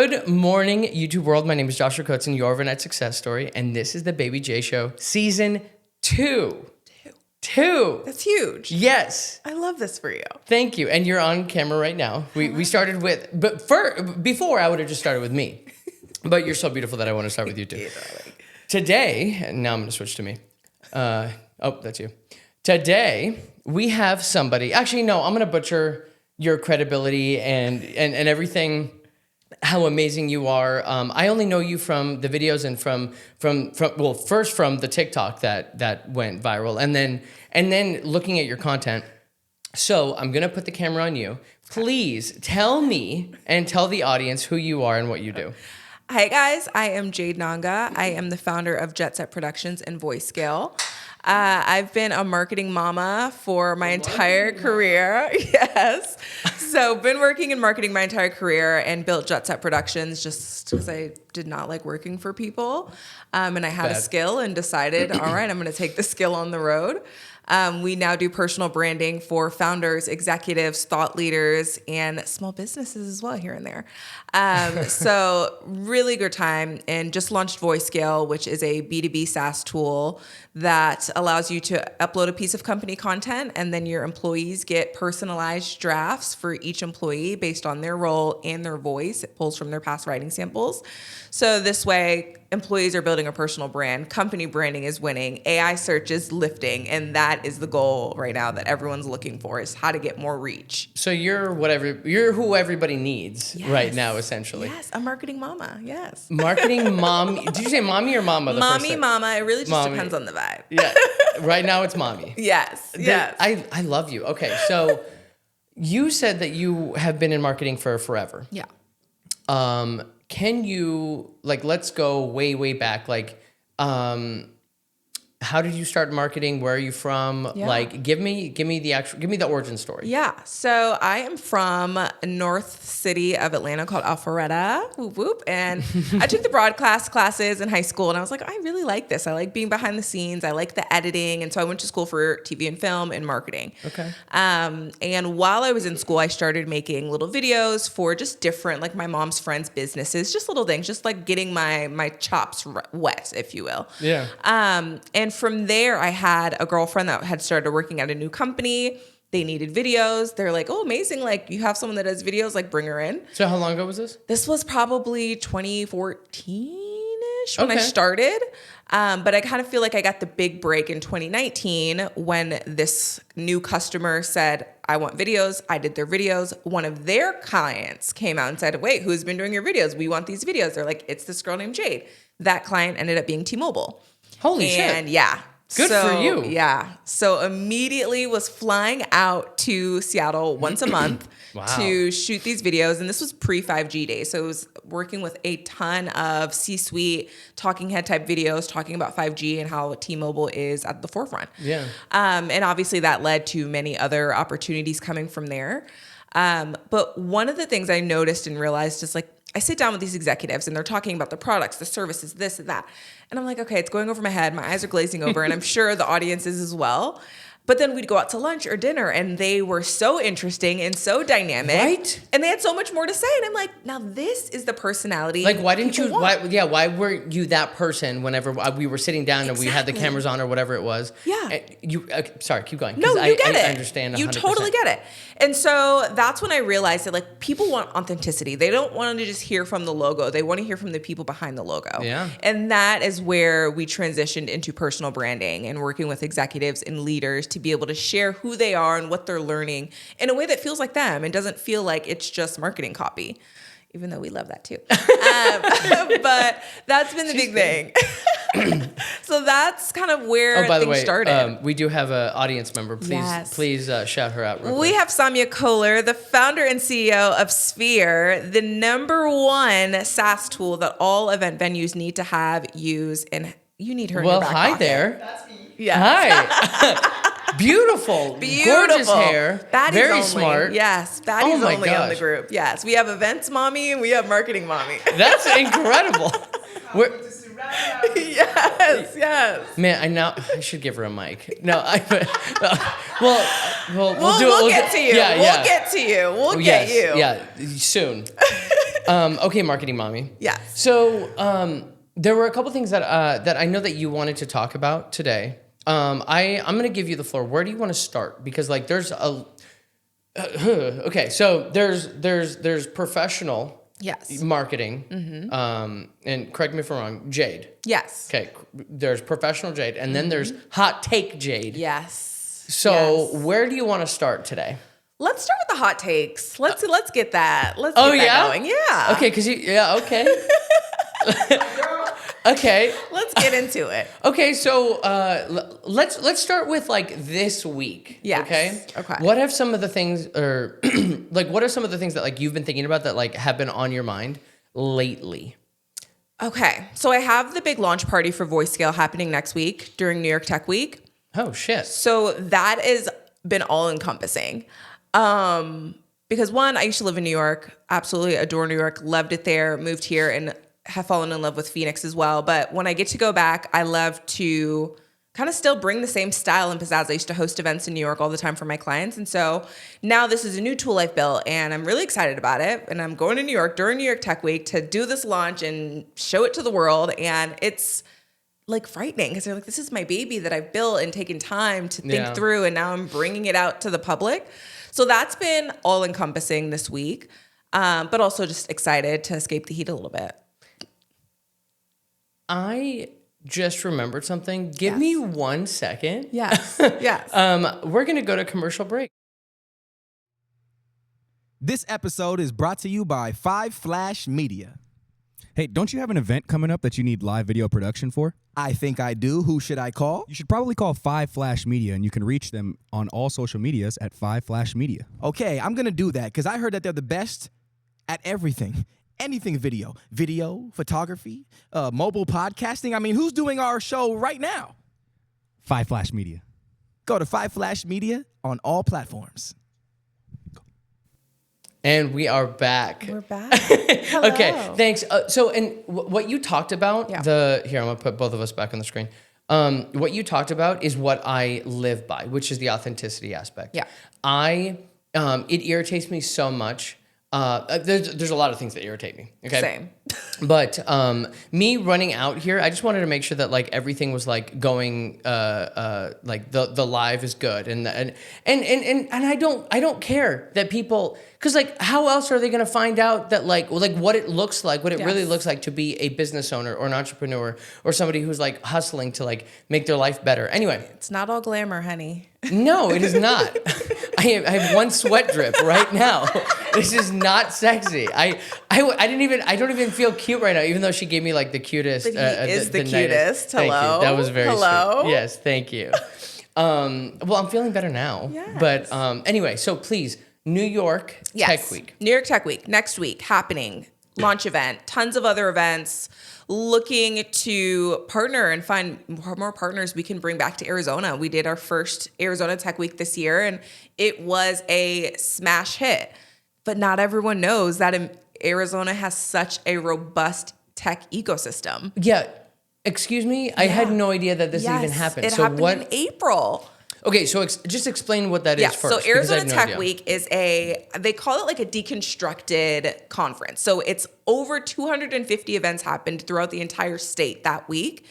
Good morning, YouTube world. My name is Joshua Coates, and your overnight success story, and this is the Baby J Show, season 2. Two. That's huge. Yes. I love this for you. Thank you. And you're on camera right now. We started with, before I would have just started with me, but you're so beautiful that I want to start with you too. Today, and now I'm going to switch to me. That's you. Today, we have somebody, actually, no, I'm going to butcher your credibility and everything, how amazing you are. I only know you from the videos and from first from the TikTok that went viral, and then looking at your content. So I'm going to put the camera on you. Please tell me and tell the audience who you are and what you do. Hi guys, I am Jade Nanga. I am the founder of Set Productions and Voice Scale. I've been a marketing mama for my entire career. Yes. So been working in marketing my entire career and built Set Productions just because I did not like working for people. And I had a skill and decided, all right, I'm going to take the skill on the road. We now do personal branding for founders, executives, thought leaders, and small businesses as well here and there. So really good time, and just launched Voice Scale, which is a B2B SaaS tool that allows you to upload a piece of company content, and then your employees get personalized drafts for each employee based on their role and their voice. It pulls from their past writing samples. So this way, employees are building a personal brand, company branding is winning, AI search is lifting, and that is the goal right now that everyone's looking for, is how to get more reach. So you're who everybody needs right now, essentially. Yes, a marketing mama, yes. Marketing mom. Did you say mommy or mama? Mommy, mama, it really just depends on the vibe. Yeah, right now it's mommy. Yes. I love you. Okay, so you said that you have been in marketing for forever. Yeah. Can you, let's go way, way back. How did you start marketing? Where are you from? Yeah. Give me the origin story. Yeah. So I am from North City of Atlanta called Alpharetta. Whoop, whoop. And I took the broadcast classes in high school, and I was like, I really like this. I like being behind the scenes. I like the editing. And so I went to school for TV and film and marketing. Okay. And while I was in school, I started making little videos for just different, my mom's friends' businesses, just little things, just getting my chops wet, if you will. Yeah. And from there, I had a girlfriend that had started working at a new company. They needed videos. They're like, oh, amazing. You have someone that does videos, bring her in. So how long ago was this? This was probably 2014-ish when I started. But I kind of feel like I got the big break in 2019 when this new customer said, I want videos. I did their videos. One of their clients came out and said, wait, who's been doing your videos? We want these videos. They're like, it's this girl named Jade. That client ended up being T-Mobile. Holy shit. And yeah. Good for you. Yeah. So immediately was flying out to Seattle once a month to shoot these videos. And this was pre-5G days. So it was working with a ton of C-suite talking head type videos, talking about 5G and how T-Mobile is at the forefront. Yeah. And obviously that led to many other opportunities coming from there. But one of the things I noticed and realized is I sit down with these executives and they're talking about the products, the services, this and that. And I'm like, okay, it's going over my head. My eyes are glazing over, and I'm sure the audience is as well. But then we'd go out to lunch or dinner, and they were so interesting and so dynamic. Right. And they had so much more to say. And I'm like, now this is the personality. Why didn't you, why weren't you that person whenever we were sitting down and we had the cameras on or whatever it was? Yeah. Sorry, keep going. No, you get it. I understand 100%. You totally get it. And so that's when I realized that people want authenticity. They don't want to just hear from the logo. They want to hear from the people behind the logo. Yeah. And that is where we transitioned into personal branding and working with executives and leaders to be able to share who they are and what they're learning in a way that feels like them and doesn't feel like it's just marketing copy, even though we love that too. But that's been the big thing. So that's kind of where things started. We do have an audience member. Please shout her out real quick. We have Samia Kohler, the founder and CEO of Sphere, the #1 SaaS tool that all event venues need to have, use, and you need her in your back pocket. There. That's me. Yeah. Hi. Beautiful. Gorgeous hair. Baddies very only. smart. Yes, baddies only on the group. Yes, we have events mommy and we have marketing mommy. That's incredible. Yes. Man, I should give her a mic. No, we'll get to you. Yeah, we'll get to you. We'll get you. Yeah, soon. Okay, marketing mommy. Yes. So there were a couple things that I know that you wanted to talk about today. I'm going to give you the floor. Where do you want to start? Because like there's a okay, so there's professional marketing. And correct me if I'm wrong, Jade. Yes. Okay, there's professional Jade, and then there's hot take Jade. Yes. So where do you want to start today? Let's start with the hot takes. Let's get that. Let's get that going. Yeah. Okay, okay. Okay. Let's get into it. Okay, so let's start with like this week. Yes. Okay. What have some of the things, or like, what are some of the things that like you've been thinking about that like have been on your mind lately? Okay, so I have the big launch party for Voice Scale happening next week during New York Tech Week. Oh shit. So that has been all encompassing. Because one, I used to live in New York, absolutely adore New York, loved it there, moved here, and have fallen in love with Phoenix as well. But when I get to go back, I love to kind of still bring the same style and pizzazz. I used to host events in New York all the time for my clients. And so now this is a new tool I've built, and I'm really excited about it. And I'm going to New York during New York Tech Week to do this launch and show it to the world. And it's like frightening because they're like, this is my baby that I've built and taken time to think through, and now I'm bringing it out to the public. So that's been all encompassing this week, but also just excited to escape the heat a little bit. I just remembered something. Give me 1 second. Yes. Yes. We're going to go to commercial break. This episode is brought to you by 5 Flash Media. Hey, don't you have an event coming up that you need live video production for? I think I do. Who should I call? You should probably call 5 Flash Media, and you can reach them on all social medias at 5 Flash Media. Okay, I'm going to do that because I heard that they're the best at everything. Anything video. Video, photography, mobile podcasting. I mean, who's doing our show right now? 5 Flash Media. Go to 5 Flash Media on all platforms. And we are back. We're back. Hello. Okay, thanks. So, and what you talked about, here, I'm going to put both of us back on the screen. What you talked about is what I live by, which is the authenticity aspect. Yeah. It irritates me so much. There's a lot of things that irritate me. Okay. Same. But me running out here, I just wanted to make sure that like everything was like going like the live is good and I don't care that people, because like how else are they gonna find out that like what it looks like, what it really looks like to be a business owner or an entrepreneur or somebody who's like hustling to like make their life better. Anyway, It's not all glamour, honey. no, it is not. I have one sweat drip right now. This is not sexy. I don't even feel cute right now, even though she gave me like the cutest. But he is the nicest. cutest. Thank Hello. you. That was very Hello. sweet. Yes, thank you. Well, I'm feeling better now. Yes. But anyway, so please, New York Tech Week. New York Tech Week, next week, happening. Launch event, tons of other events, looking to partner and find more partners we can bring back to Arizona. We did our first Arizona Tech Week this year, and it was a smash hit. But not everyone knows that Arizona has such a robust tech ecosystem. Yeah. Excuse me? I had no idea that this even happened. It happened in April. Okay, so just explain what that is first. So Arizona Tech Week is they call it like a deconstructed conference. So it's over 250 events happened throughout the entire state that week.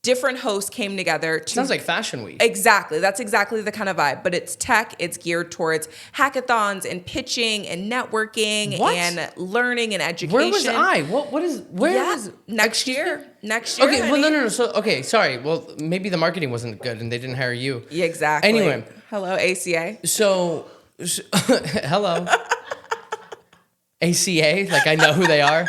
Different hosts came together. Sounds like Fashion Week. Exactly. That's exactly the kind of vibe. But it's tech. It's geared towards hackathons and pitching and networking and learning and education. Where was I? Where is next year? Next year. Okay, well, no. So, okay, sorry. Well, maybe the marketing wasn't good and they didn't hire you. Yeah, exactly. Anyway. Hello, ACA. So hello. ACA, like I know who they are.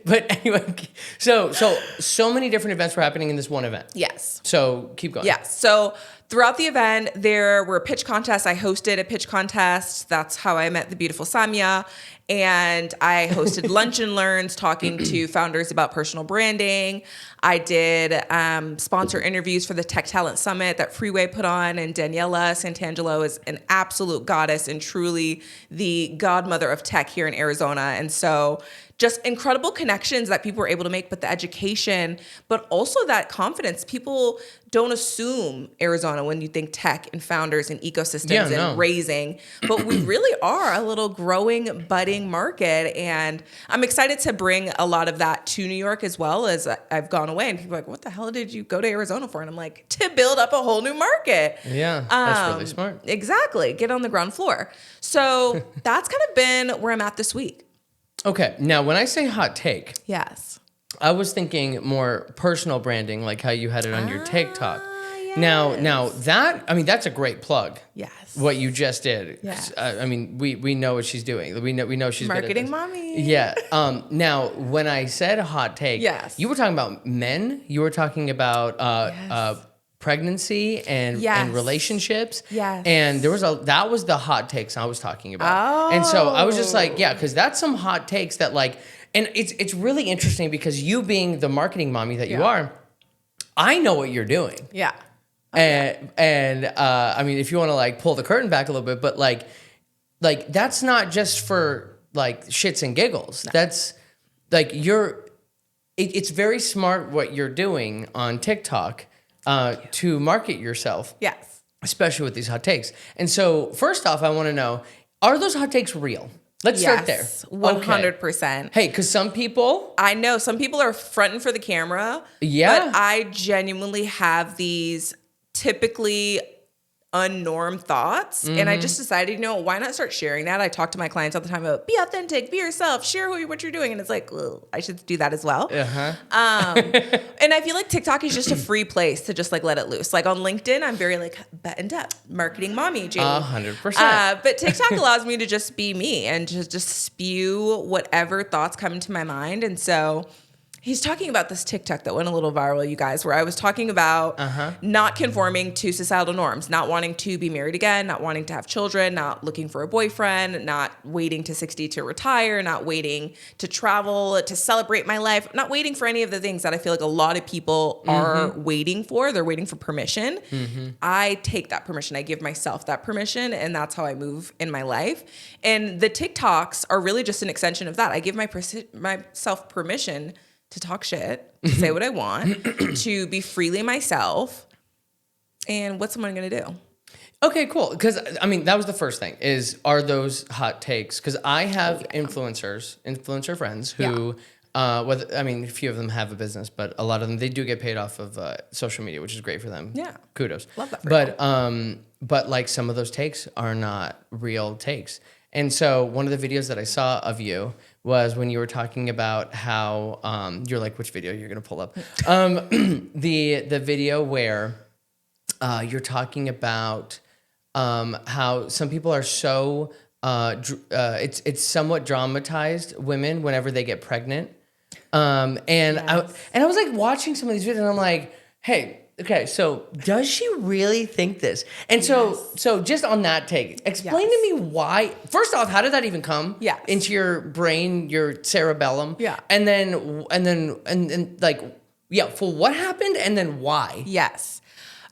But anyway, so many different events were happening in this one event. Yes. So keep going. Yes. So throughout the event, there were pitch contests. I hosted a pitch contest. That's how I met the beautiful Samya. And I hosted lunch and learns, talking to founders about personal branding. I did sponsor interviews for the Tech Talent Summit that Freeway put on. And Daniela Santangelo is an absolute goddess and truly the godmother of tech here in Arizona. And so just incredible connections that people were able to make, but the education, but also that confidence. People don't assume Arizona when you think tech and founders and ecosystems raising, but we really are a little growing, budding budding market. And I'm excited to bring a lot of that to New York as well, as I've gone away. And people are like, what the hell did you go to Arizona for? And I'm like, to build up a whole new market. Yeah, that's really smart. Exactly. Get on the ground floor. So that's kind of been where I'm at this week. Okay, now when I say hot take, Yes. I was thinking more personal branding, like how you had it on your TikTok. Yes. Now that's a great plug. Yes. What you just did. Yes. We know what she's doing. We know she's Marketing good at this. mommy. Yeah. Now, when I said hot take, Yes. you were talking about men. You were talking about pregnancy and relationships. Yes. And that was the hot takes I was talking about. And so I was just like, yeah, because that's some hot takes that like, and it's really interesting because you being the marketing mommy that you are, I know what you're doing. Yeah. And I mean, if you want to like pull the curtain back a little bit, but like that's not just for like shits and giggles. No. That's like it's very smart what you're doing on TikTok to market yourself. Yes. Especially with these hot takes. And so first off, I want to know, are those hot takes real? Let's start there. 100%. Hey, because some people... I know some people are fronting for the camera. Yeah. But I genuinely have these typically unnormed thoughts. And I just decided, why not start sharing that? I talk to my clients all the time about be authentic, be yourself, share what you're doing. And it's like, well, I should do that as well. Uh-huh. And I feel like TikTok is just a free place to just like let it loose. Like on LinkedIn, I'm very like buttoned up, marketing mommy, Jade. 100%. But TikTok allows me to just be me and just spew whatever thoughts come into my mind. And so he's talking about this TikTok that went a little viral, you guys, where I was talking about not conforming to societal norms, not wanting to be married again, not wanting to have children, not looking for a boyfriend, not waiting to 60 to retire, not waiting to travel, to celebrate my life, not waiting for any of the things that I feel like a lot of people are waiting for. They're waiting for permission. I take that permission. I give myself that permission, and that's how I move in my life. And the TikToks are really just an extension of that. I give myself permission to talk shit, to say what I want, to be freely myself. And what's someone going to do? Okay, cool. Because, I mean, that was the first thing are those hot takes? Because I have influencer friends who, a few of them have a business, but a lot of them, they do get paid off of social media, which is great for them. Yeah. Kudos. Love that for but like some of those takes are not real takes. And so one of the videos that I saw of you was when you were talking about how you're like, which video you're gonna pull up? The video where you're talking about how some people are so it's somewhat dramatized women whenever they get pregnant. I was like watching some of these videos and I'm like, hey. Okay, so does she really think this? And so just on that take, explain to me why. First off, how did that even come into your brain, your cerebellum? Yeah. And then like, for what happened and then why? Yes.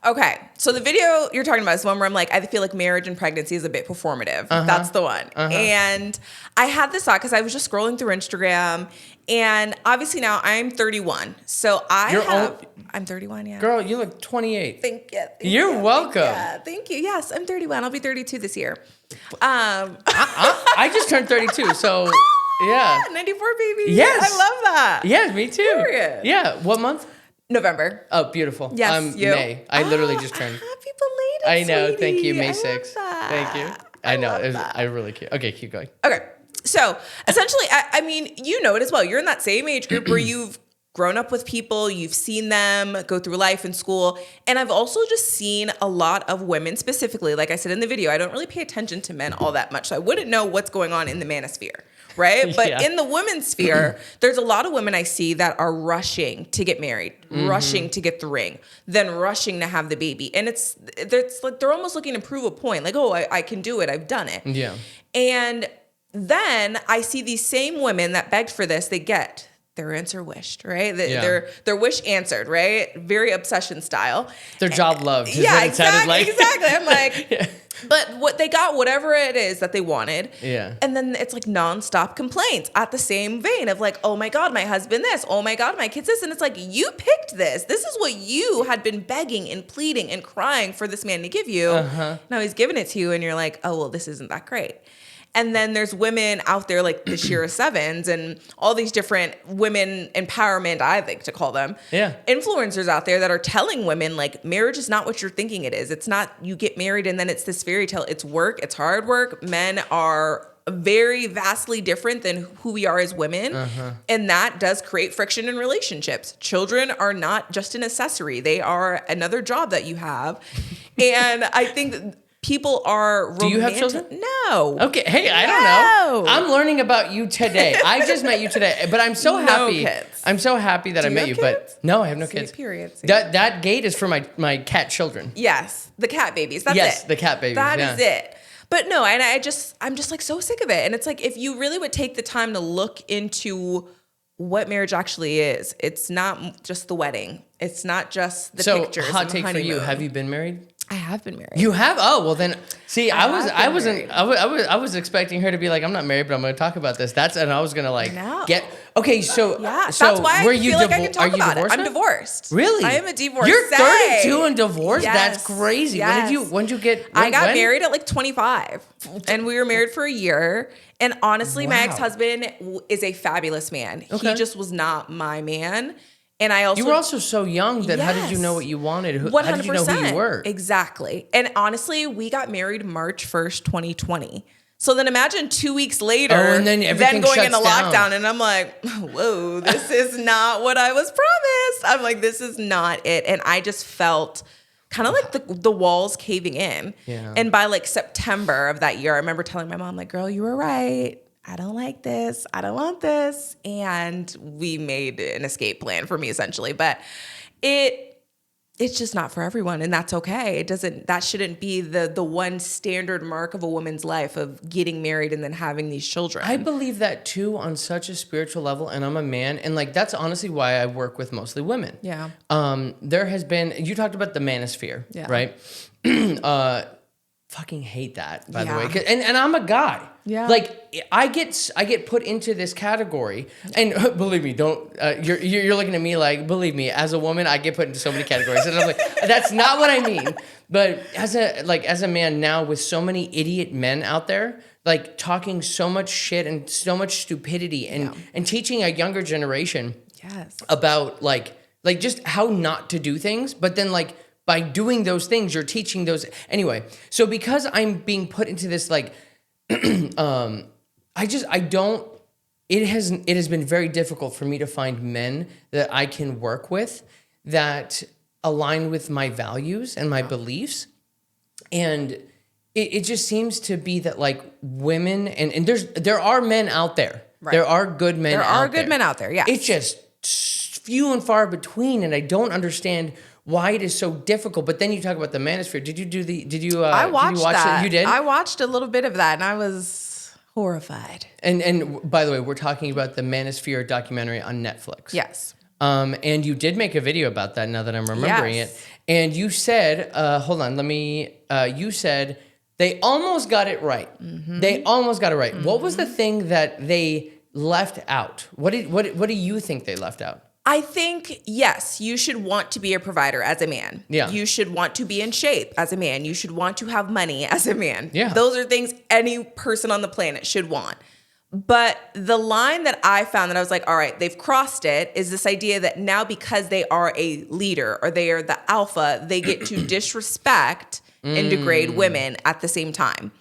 Okay, so the video you're talking about is one where I'm like, I feel like marriage and pregnancy is a bit performative. That's the one. And I had this thought because I was just scrolling through Instagram, and obviously now I'm 31. So I'm 31, yeah. Girl, you look 28. Thank you. You're welcome. Thank you. Yes, I'm 31. I'll be 32 this year. I just turned 32, so yeah. 94 baby. Yes. I love that. Yeah, me too. Period. Yeah, what month? November. Oh, beautiful. Yes, I'm you. May. I literally just turned. Happy belated, I know. sweetie. Thank you, May I 6th. Thank you. I know. I really cute. Okay, keep going. Okay. So essentially, I mean, you know it as well. You're in that same age group where you've grown up with people, you've seen them go through life and school. And I've also just seen a lot of women specifically, like I said in the video, I don't really pay attention to men all that much. So I wouldn't know what's going on in the manosphere. Right? But in the women's sphere, there's a lot of women I see that are rushing to get married, rushing to get the ring, then rushing to have the baby. And it's like they're almost looking to prove a point. Like, oh, I can do it. I've done it. Yeah. And then I see these same women that begged for this, they get their answer wished, right? Their wish answered, right? Very obsession style. Their job loved. Is Yeah, what it sounded like. exactly. I'm like, but what they got, whatever it is that they wanted. Yeah. And then it's like nonstop complaints at the same vein of like, oh my God, my husband this. Oh my God, my kids this. And it's like, you picked this. This is what you had been begging and pleading and crying for this man to give you. Now he's giving it to you and you're like, oh, well, this isn't that great. And then there's women out there like the Shira Sevens and all these different women empowerment, I like to call them, influencers out there that are telling women like marriage is not what you're thinking it is. It's not you get married and then it's this fairy tale. It's work. It's hard work. Men are very vastly different than who we are as women. And that does create friction in relationships. Children are not just an accessory. They are another job that you have. And I think people are romantic. Do you have children? No. Okay. Hey, I don't know. I'm learning about you today. I just met you today, but I'm so happy. Kids. I'm so happy that I met you. Kids? But no, I have no kids. Period. That gate is for my cat children. Yes, the cat babies. That's it. Yes, the cat babies. That is it. But no, and I'm just like so sick of it. And it's like if you really would take the time to look into what marriage actually is, it's not just the wedding. It's not just the pictures. So hot take for you: honeymoon. have you been married? I have been married. You have? Oh, well then. See, I was expecting her to be like, I'm not married, but I'm going to talk about this. And I was going to like get. Okay, so yeah, so that's why were I you feel like I can talk about it. I'm now? divorced. Really? I am a divorcee. You're 32 and divorced? Yes. That's crazy. Yes. When did you get? I got married at like 25, and we were married for a year. And honestly, my ex-husband is a fabulous man. Okay. He just was not my man. And I also you were also so young that how did you know what you wanted? 100%. How did you know who you were? Exactly. And honestly, we got married March 1st, 2020. So then imagine 2 weeks later, and then everything going shuts into down. lockdown, and I'm like, whoa, this is not what I was promised. I'm like, this is not it. And I just felt kind of like the walls caving in. Yeah. And by like September of that year, I remember telling my mom, like, girl, you were right. I don't like this. I don't want this. And we made an escape plan for me essentially. But it's just not for everyone, and that's okay. That shouldn't be the one standard mark of a woman's life of getting married and then having these children. I believe that too on such a spiritual level, and I'm a man, and like that's honestly why I work with mostly women. Yeah. There has been, you talked about the manosphere, right? Fucking hate that, by the way. And I'm a guy. Yeah. Like I get put into this category, and believe me, you're looking at me like, believe me, as a woman, I get put into so many categories, and I'm like, that's not what I mean. But as a man now, with so many idiot men out there, like talking so much shit and so much stupidity, and teaching a younger generation about like just how not to do things, but then like by doing those things, you're teaching those anyway. So because I'm being put into this like. It has been very difficult for me to find men that I can work with that align with my values and my beliefs. And it just seems to be that like women and there are men out there. Right. There are good men out there. There are good men out there, yeah. It's just few and far between, and I don't understand why it is so difficult. But then you talk about the manosphere. I watched that. You did? I watched a little bit of that, and I was horrified. And by the way, we're talking about the Manosphere documentary on Netflix. Yes. And you did make a video about that now that I'm remembering it. And you said, you said they almost got it right. Mm-hmm. They almost got it right. Mm-hmm. What was the thing that they left out? What do you think they left out? I think, yes, you should want to be a provider as a man. Yeah. You should want to be in shape as a man. You should want to have money as a man. Yeah. Those are things any person on the planet should want. But the line that I found that I was like, all right, they've crossed it, is this idea that now because they are a leader or they are the alpha, they get to disrespect and degrade women at the same time.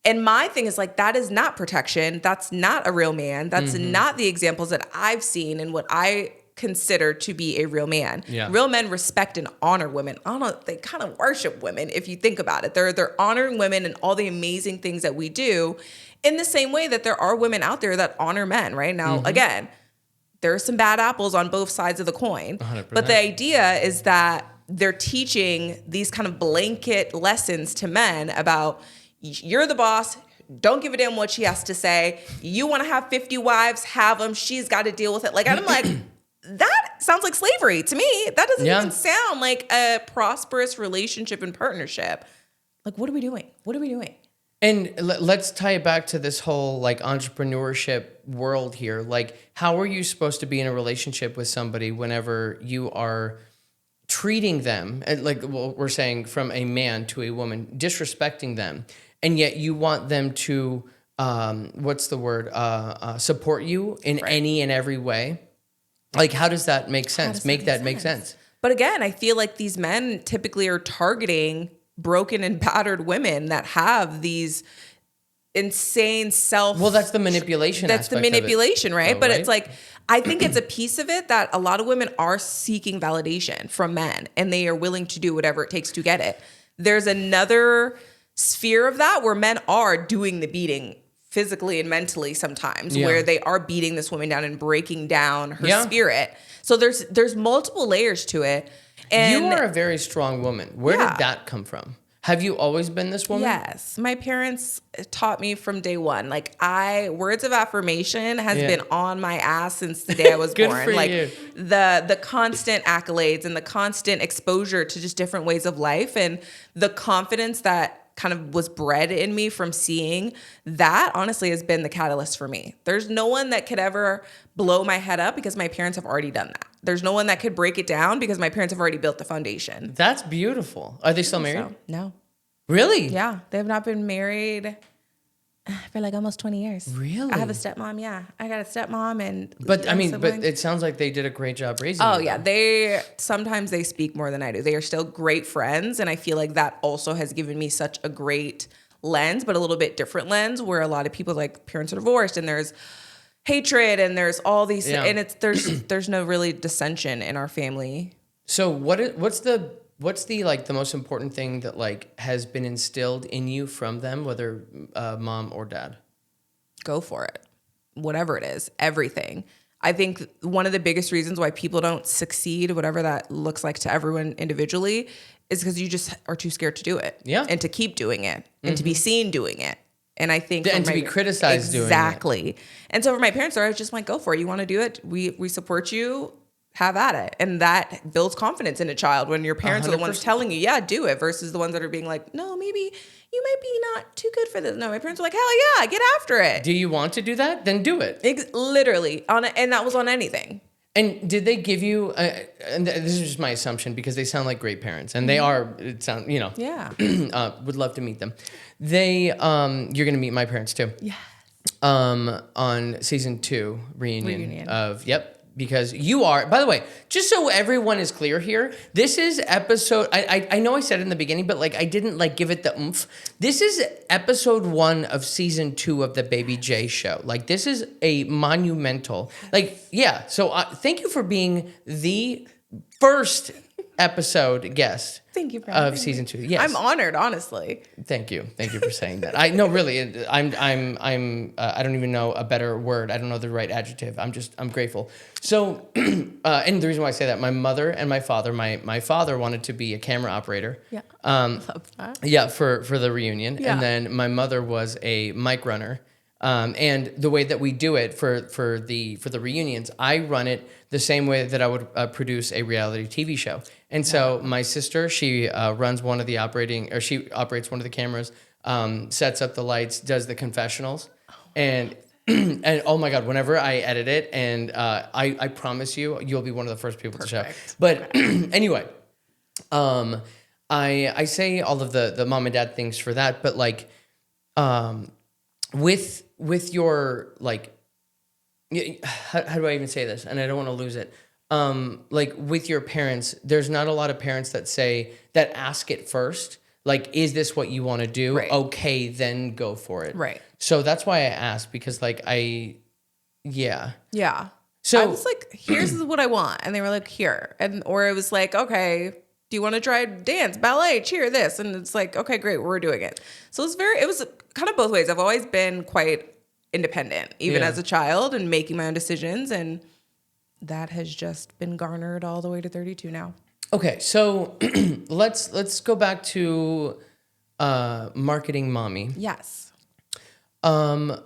And my thing is like, that is not protection. That's not a real man. That's not the examples that I've seen and what I consider to be a real man. Yeah. Real men respect and honor women. I don't know, they kind of worship women if you think about it. They're honoring women and all the amazing things that we do in the same way that there are women out there that honor men, right? Now, again, there are some bad apples on both sides of the coin. 100%. But the idea is that they're teaching these kind of blanket lessons to men about you're the boss. Don't give a damn what she has to say. You want to have 50 wives, have them. She's got to deal with it. Like, I'm like, that sounds like slavery to me. That doesn't even sound like a prosperous relationship and partnership. Like, what are we doing? What are we doing? And let's tie it back to this whole like entrepreneurship world here. Like, how are you supposed to be in a relationship with somebody whenever you are treating them, like we're saying from a man to a woman, disrespecting them, and yet you want them to what's the word? Support you in any and every way. Like, how does that make sense? Make sense. But again, I feel like these men typically are targeting broken and battered women that have these insane Well, that's the manipulation. That's the aspect manipulation, of it, right? though, But right? it's like, I think it's a piece of it that a lot of women are seeking validation from men and they are willing to do whatever it takes to get it. There's another sphere of that where men are doing the beating physically and mentally sometimes, where they are beating this woman down and breaking down her spirit. So there's multiple layers to it. And you are a very strong woman. Where did that come from? Have you always been this woman? Yes. My parents taught me from day one. Like, words of affirmation has been on my ass since the day I was Good born. for Like you. the constant accolades and the constant exposure to just different ways of life and the confidence that kind of was bred in me from seeing that, honestly, has been the catalyst for me. There's no one that could ever blow my head up because my parents have already done that. There's no one that could break it down because my parents have already built the foundation. That's beautiful. Are they still married? So, no. Really? Yeah. They have not been married for like almost 20 years. Really? I have a stepmom. Yeah. I got a stepmom and. But I mean, siblings. but it sounds like they did a great job raising Oh you, yeah, though. sometimes they speak more than I do. They are still great friends, and I feel like that also has given me such a great lens, but a little bit different lens, where a lot of people, like, parents are divorced and there's hatred and there's all these, and there's no really dissension in our family. So what's the like the most important thing that like has been instilled in you from them, whether mom or dad? Go for it. Whatever it is, everything. I think one of the biggest reasons why people don't succeed, whatever that looks like to everyone individually, is because you just are too scared to do it. Yeah. And to keep doing it and to be seen doing it. And I think And to be criticized doing it. Exactly. And so for my parents, I was just like, go for it. You want to do it? We support you. Have at it. And that builds confidence in a child when your parents are the ones 100%. telling you, yeah, do it, versus the ones that are being like, no, maybe you might be not too good for this. No, my parents were like, hell yeah, get after it. Do you want to do that? Then do it. Literally and that was on anything. And did they give you? And this is just my assumption because they sound like great parents, and they are. It sound Yeah. would love to meet them. They you're gonna meet my parents too. Yeah. On season 2 reunion of because you are, by the way, just so everyone is clear here, this is episode, I know I said it in the beginning, but like I didn't like give it the oomph. This is episode 1 of season 2 of the Baby J show. Like, this is a monumental, like, yeah. So thank you for being the first episode guest. Thank you for of having season me. 2. Yes. I'm honored, honestly. Thank you for saying that. I no, really, I'm I don't even know a better word. I don't know the right adjective. I'm grateful. So, and the reason why I say that, my mother and my father, my father wanted to be a camera operator. Yeah. Love that. Yeah, for the reunion, Yeah. and then my mother was a mic runner. And the way that we do it for the reunions, I run it the same way that I would produce a reality TV show. And so my sister, she runs she operates one of the cameras, sets up the lights, does the confessionals, and oh my God, whenever I edit it, and I promise you'll be one of the first people to show. But anyway, I say all of the mom and dad things for that, but like, with your, like, how do I even say this? And I don't want to lose it. Like, with your parents, there's not a lot of parents that ask it first. Like, is this what you want to do? Right. Okay, then go for it. Right. So that's why I asked, because like Yeah. So I was like, here's what I want. And they were like, here. Or it was like, okay, do you want to try dance, ballet, cheer, this? And it's like, okay, great, we're doing it. So it was kind of both ways. I've always been quite independent, even as a child, and making my own decisions. And that has just been garnered all the way to 32 now. Okay, so let's go back to marketing mommy. Yes. Can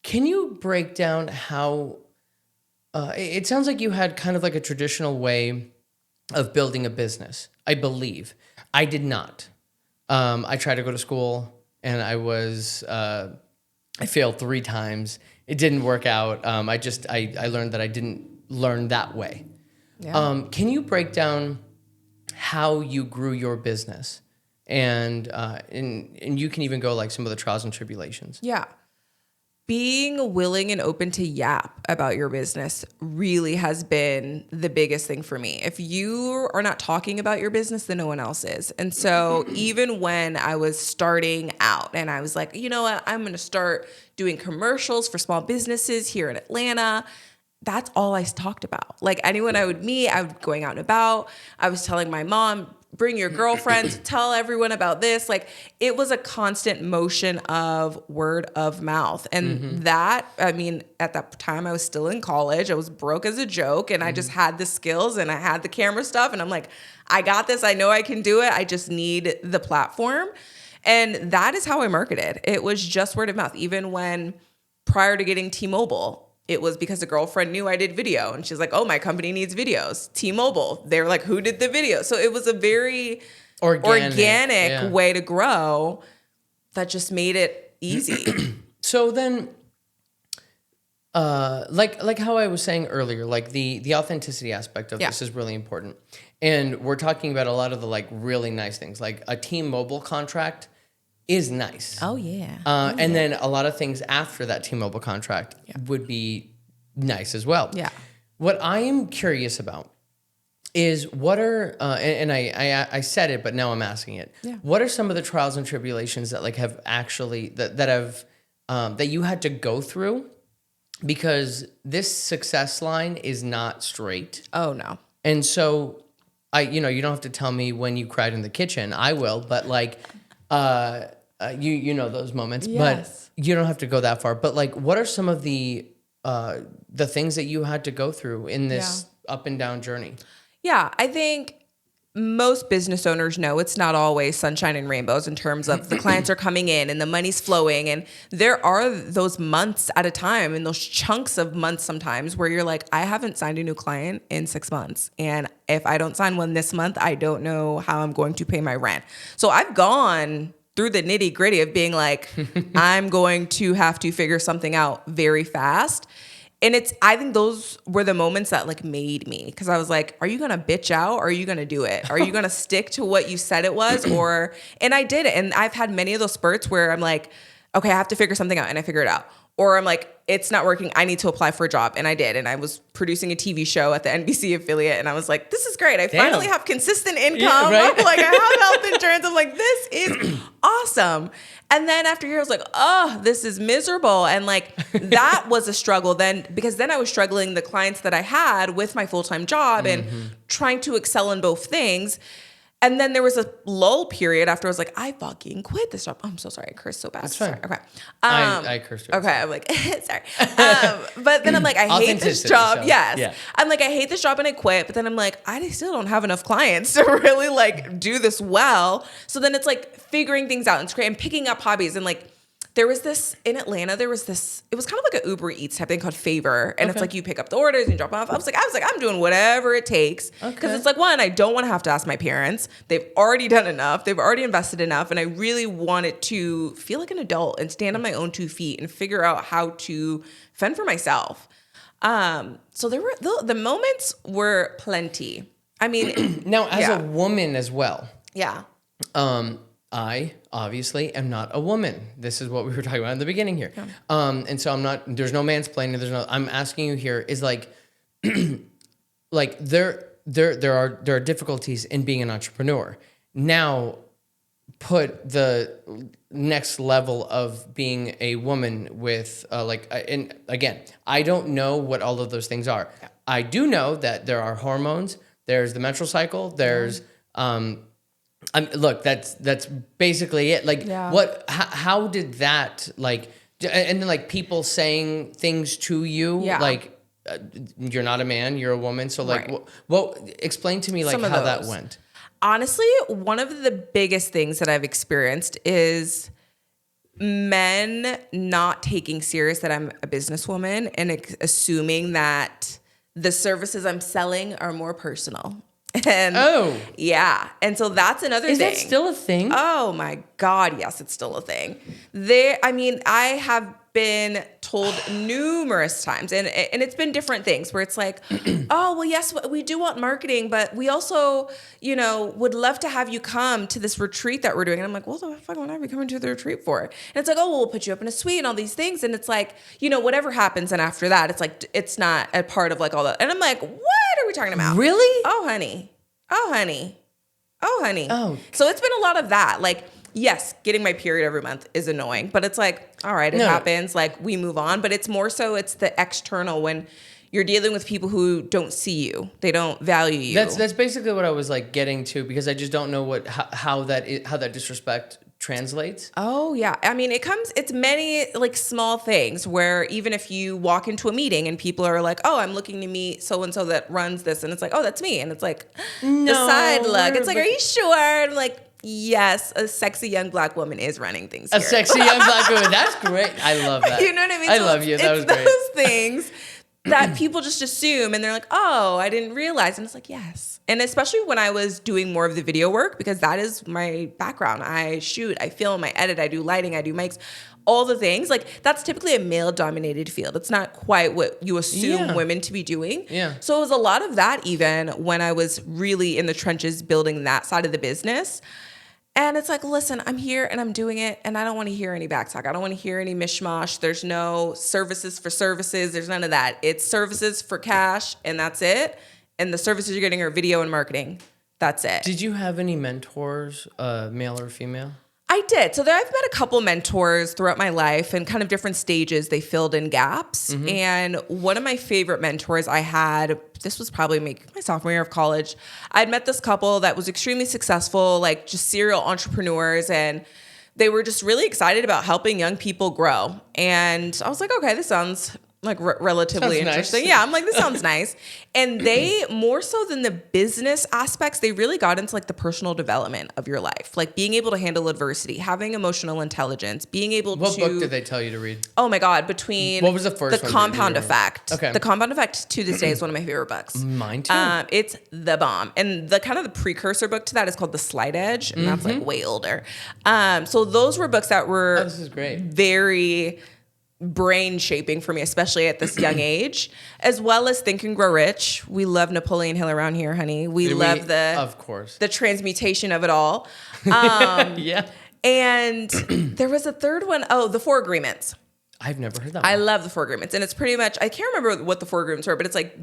you break down how it sounds like you had kind of like a traditional way of building a business, I believe. I did not. I tried to go to school and I failed 3 times. It didn't work out. I learned that I didn't learn that way. Yeah. Can you break down how you grew your business? and you can even go like some of the trials and tribulations. Yeah. Being willing and open to yap about your business really has been the biggest thing for me. If you are not talking about your business, then no one else is. And so even when I was starting out and I was like, you know what, I'm going to start doing commercials for small businesses here in Atlanta, that's all I talked about. Like anyone I would meet, I was going out and about. I was telling my mom, bring your girlfriends, tell everyone about this. Like it was a constant motion of word of mouth. And that, I mean, at that time I was still in college. I was broke as a joke and I just had the skills and I had the camera stuff. And I'm like, I got this. I know I can do it. I just need the platform. And that is how I marketed. It was just word of mouth. Even when prior to getting T-Mobile, it was because a girlfriend knew I did video and she's like, oh, my company needs videos. T-Mobile. They were like, who did the video? So it was a very organic way to grow that just made it easy. So then, like how I was saying earlier, like the authenticity aspect of this is really important. And we're talking about a lot of the like really nice things, like a T-Mobile contract is nice. Oh, yeah. And then a lot of things after that T-Mobile contract would be nice as well. Yeah. What I am curious about is what are, and I said it, but now I'm asking it. Yeah. What are some of the trials and tribulations that like have actually, that you had to go through? Because this success line is not straight. Oh, no. And so you don't have to tell me when you cried in the kitchen. I will, but like, you know those moments, but you don't have to go that far. But like, what are some of the things that you had to go through in this up and down journey? Yeah, I think most business owners know it's not always sunshine and rainbows in terms of the clients are coming in and the money's flowing. And there are those months at a time and those chunks of months sometimes where you're like, I haven't signed a new client in 6 months. And if I don't sign one this month, I don't know how I'm going to pay my rent. So I've gone through the nitty gritty of being like, I'm going to have to figure something out very fast. And I think those were the moments that like made me, because I was like, are you going to bitch out or are you going to do it? Are you going to stick to what you said it was? And I did it. And I've had many of those spurts where I'm like, okay, I have to figure something out, and I figure it out. Or I'm like, it's not working, I need to apply for a job. And I did. And I was producing a TV show at the NBC affiliate. And I was like, this is great. I finally have consistent income. Yeah, right? Like I have health insurance. I'm like, this is awesome. And then after a year, I was like, oh, this is miserable. And like, that was a struggle then, because then I was struggling the clients that I had with my full-time job and trying to excel in both things. And then there was a lull period after I was like, I fucking quit this job. I'm so sorry. I cursed so bad. That's fine. Sorry. Okay. I cursed too. Okay. I'm like, sorry. But then I'm like, I hate this job. So, yes. yeah. I'm like, I hate this job and I quit. But then I'm like, I still don't have enough clients to really like do this well. So then it's like figuring things out and picking up hobbies. And like, there was this in Atlanta, it was kind of like an Uber Eats type thing called Favor. And it's like you pick up the orders and you drop them off. I was like, I'm doing whatever it takes. Because it's like, one, I don't want to have to ask my parents. They've already done enough. They've already invested enough. And I really wanted to feel like an adult and stand on my own 2 feet and figure out how to fend for myself. So there were, the moments were plenty. I mean. Now, as a woman as well. Yeah. I obviously am not a woman. This is what we were talking about in the beginning here. Yeah. And so there's no mansplaining. I'm asking you here is like, like there are difficulties in being an entrepreneur. Now put the next level of being a woman with and again, I don't know what all of those things are. Yeah. I do know that there are hormones, there's the menstrual cycle, there's, look, that's basically it. Like, how did that, like, and then like people saying things to you, like, you're not a man, you're a woman. So like, explain to me like how that went. Honestly, one of the biggest things that I've experienced is men not taking serious that I'm a businesswoman and assuming that the services I'm selling are more personal. And and so that's another thing. Is that still a thing? Oh my God, yes, it's still a thing. I have been told numerous times, and it's been different things where it's like, oh, well, yes, we do want marketing, but we also, would love to have you come to this retreat that we're doing. And I'm like, well, the fuck would I be coming to the retreat for? And it's like, oh, well, we'll put you up in a suite and all these things. And it's like, whatever happens. And after that, it's like, it's not a part of like all that. And I'm like, what are we talking about? Really? Oh, honey. Oh, honey. Oh, honey. Oh. So it's been a lot of that. Like, yes, getting my period every month is annoying, but it's like, all right, it happens. Like, we move on. But it's more so it's the external when you're dealing with people who don't see you. They don't value you. That's basically what I was like getting to, because I just don't know how that disrespect translates. Oh, yeah. I mean, it's many like small things where even if you walk into a meeting and people are like, oh, I'm looking to meet so-and-so that runs this. And it's like, oh, that's me. And it's like, the side look. It's like, are you sure? And I'm like, yes, a sexy young black woman is running things here. A sexy young black woman. That's great. I love that. You know what I mean? I love you. That was great. Those things that people just assume, and they're like, oh, I didn't realize. And it's like, yes. And especially when I was doing more of the video work, because that is my background. I shoot, I film, I edit, I do lighting, I do mics, all the things. Like, that's typically a male-dominated field. It's not quite what you assume women to be doing. Yeah. So it was a lot of that even when I was really in the trenches building that side of the business. And it's like, listen, I'm here and I'm doing it, and I don't want to hear any backtalk. I don't want to hear any mishmash. There's no services for services. There's none of that. It's services for cash, and that's it. And the services you're getting are video and marketing. That's it. Did you have any mentors, male or female? I did. So I've met a couple mentors throughout my life, and kind of different stages. They filled in gaps. Mm-hmm. And one of my favorite mentors I had, this was probably my sophomore year of college. I'd met this couple that was extremely successful, like just serial entrepreneurs. And they were just really excited about helping young people grow. And I was like, okay, this sounds like relatively interesting. Nice. Yeah, I'm like, this sounds nice. And they, more so than the business aspects, they really got into like the personal development of your life, like being able to handle adversity, having emotional intelligence, being able What book did they tell you to read? Oh my God, between what was the first The one Compound Effect. Okay. The Compound Effect to this day is one of my favorite books. Mine too. It's the bomb. And the kind of the precursor book to that is called The Slight Edge, and that's like way older. So those were books that were this is great. Very brain shaping for me, especially at this young age, as well as Think and Grow Rich. We love Napoleon Hill around here, honey. We love the transmutation of it all. Yeah. And there was a third one. Oh, The Four Agreements. I've never heard that one. I love The Four Agreements. And it's pretty much, I can't remember what the Four Agreements were, but it's like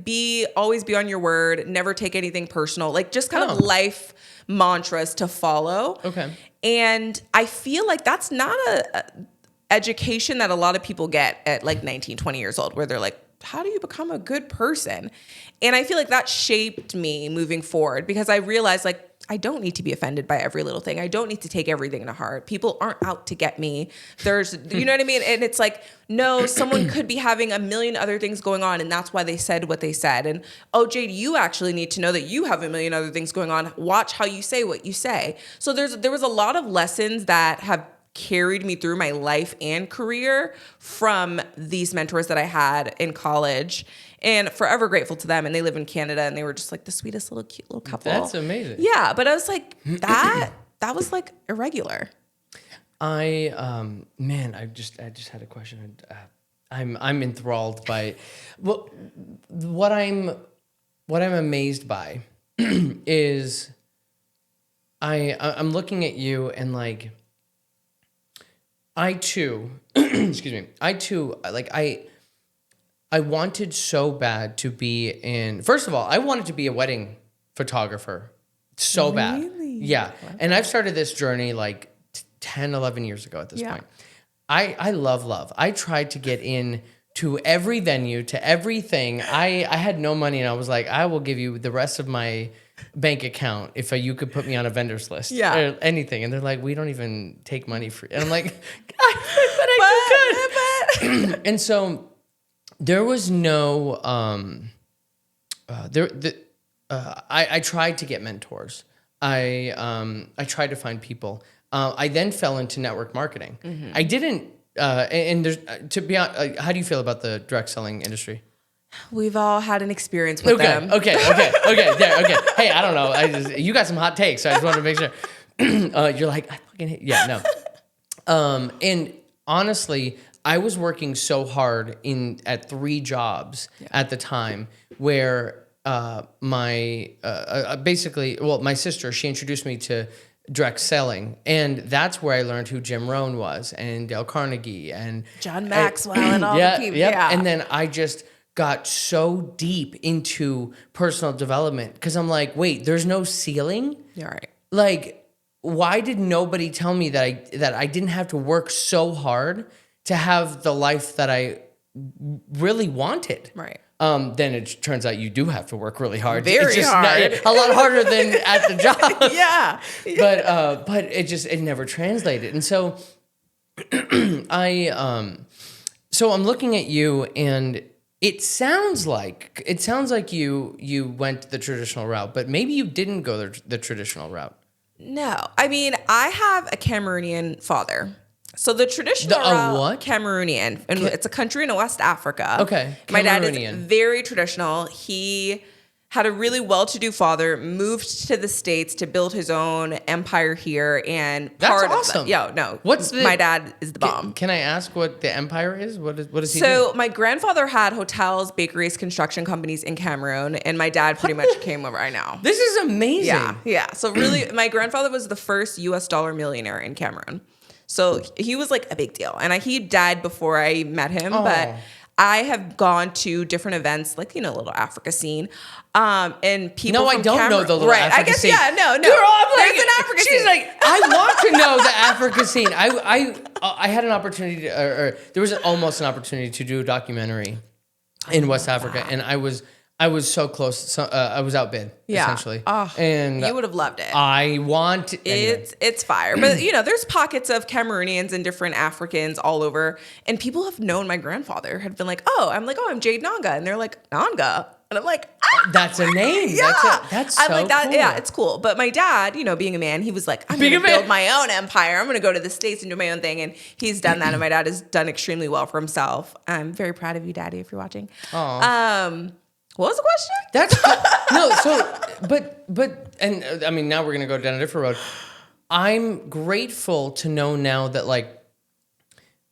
always be on your word, never take anything personal, like just kind of life mantras to follow. Okay. And I feel like that's not a education that a lot of people get at like 19, 20 years old, where they're like, how do you become a good person? And I feel like that shaped me moving forward, because I realized like, I don't need to be offended by every little thing. I don't need to take everything to heart. People aren't out to get me. There's, you know what I mean? And it's like, no, someone could be having a million other things going on, and that's why they said what they said. And, oh, Jade, you actually need to know that you have a million other things going on. Watch how you say what you say. So there was a lot of lessons that have carried me through my life and career from these mentors that I had in college, and forever grateful to them. And they live in Canada, and they were just like the sweetest little cute little couple. That's amazing. Yeah, but I was like, that was like irregular. I just had a question. I'm enthralled by what I'm amazed by is I'm looking at you, and like I too, like I wanted so bad to be in, first of all, I wanted to be a wedding photographer so bad. Really? Yeah. And I've started this journey like 10, 11 years ago at this point. I love. I tried to get in to every venue, to everything. I had no money, and I was like, I will give you the rest of my bank account if you could put me on a vendor's list or anything. And they're like, we don't even take money for it. And I'm like, I could. And so there was no, I tried to get mentors. I tried to find people. I then fell into network marketing. Mm-hmm. I didn't, and there's, to be honest, how do you feel about the direct selling industry? We've all had an experience with them. Okay. Hey, I don't know. You got some hot takes, so I just wanted to make sure. You're like, I fucking hate. Yeah, no. And honestly, I was working so hard at 3 jobs at the time where my sister, she introduced me to direct selling, and that's where I learned who Jim Rohn was and Dale Carnegie and John Maxwell and all the people. Yep. Yeah. And then I just got so deep into personal development because I'm like, wait, there's no ceiling? You're right. Like, why did nobody tell me that I didn't have to work so hard to have the life that I really wanted? Right. Then it turns out you do have to work really hard. Very it's just hard. a lot harder than at the job. Yeah. But it never translated. And so I'm looking at you, and it sounds like you went the traditional route, but maybe you didn't go the traditional route. No. I mean, I have a Cameroonian father. So the traditional route, what? Cameroonian, and it's a country in West Africa. Okay, My dad is Cameroonian. very traditional. He had a really well-to-do father, moved to the States to build his own empire here, and That's awesome. My dad is the bomb. Can I ask what the empire is? What does he do? So my grandfather had hotels, bakeries, construction companies in Cameroon, and my dad pretty much came over. I know. This is amazing. Yeah. So really, my grandfather was the first U.S. dollar millionaire in Cameroon. So he was like a big deal. And he died before I met him, but I have gone to different events, like, little Africa scene. And people No, I don't know the little right. Africa I guess, scene. yeah, no. Girl, I'm There's like, an Africa she's scene. like, I want to know the Africa scene. I had an opportunity or there was almost an opportunity to do a documentary in West Africa, and I was so close. So, I was outbid, essentially. Oh, and you would have loved it. It's fire. But, there's pockets of Cameroonians and different Africans all over. And people have known my grandfather, have been like, I'm Jade Nanga. And they're like, Nanga. And I'm like, that's a name. Yeah. That's so I'm like, that, cool. yeah, it's cool. But my dad, being a man, he was like, I'm going to build my own empire. I'm going to go to the States and do my own thing. And he's done that. And my dad has done extremely well for himself. I'm very proud of you, Daddy, if you're watching. Aww. What was the question? That's no. So, and I mean, now we're gonna go down a different road. I'm grateful to know now that like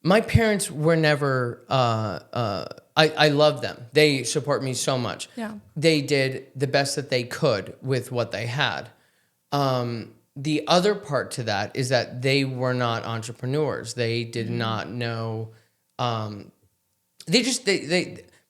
my parents were never. I love them. They support me so much. Yeah. They did the best that they could with what they had. The other part to that is that they were not entrepreneurs. They did not know.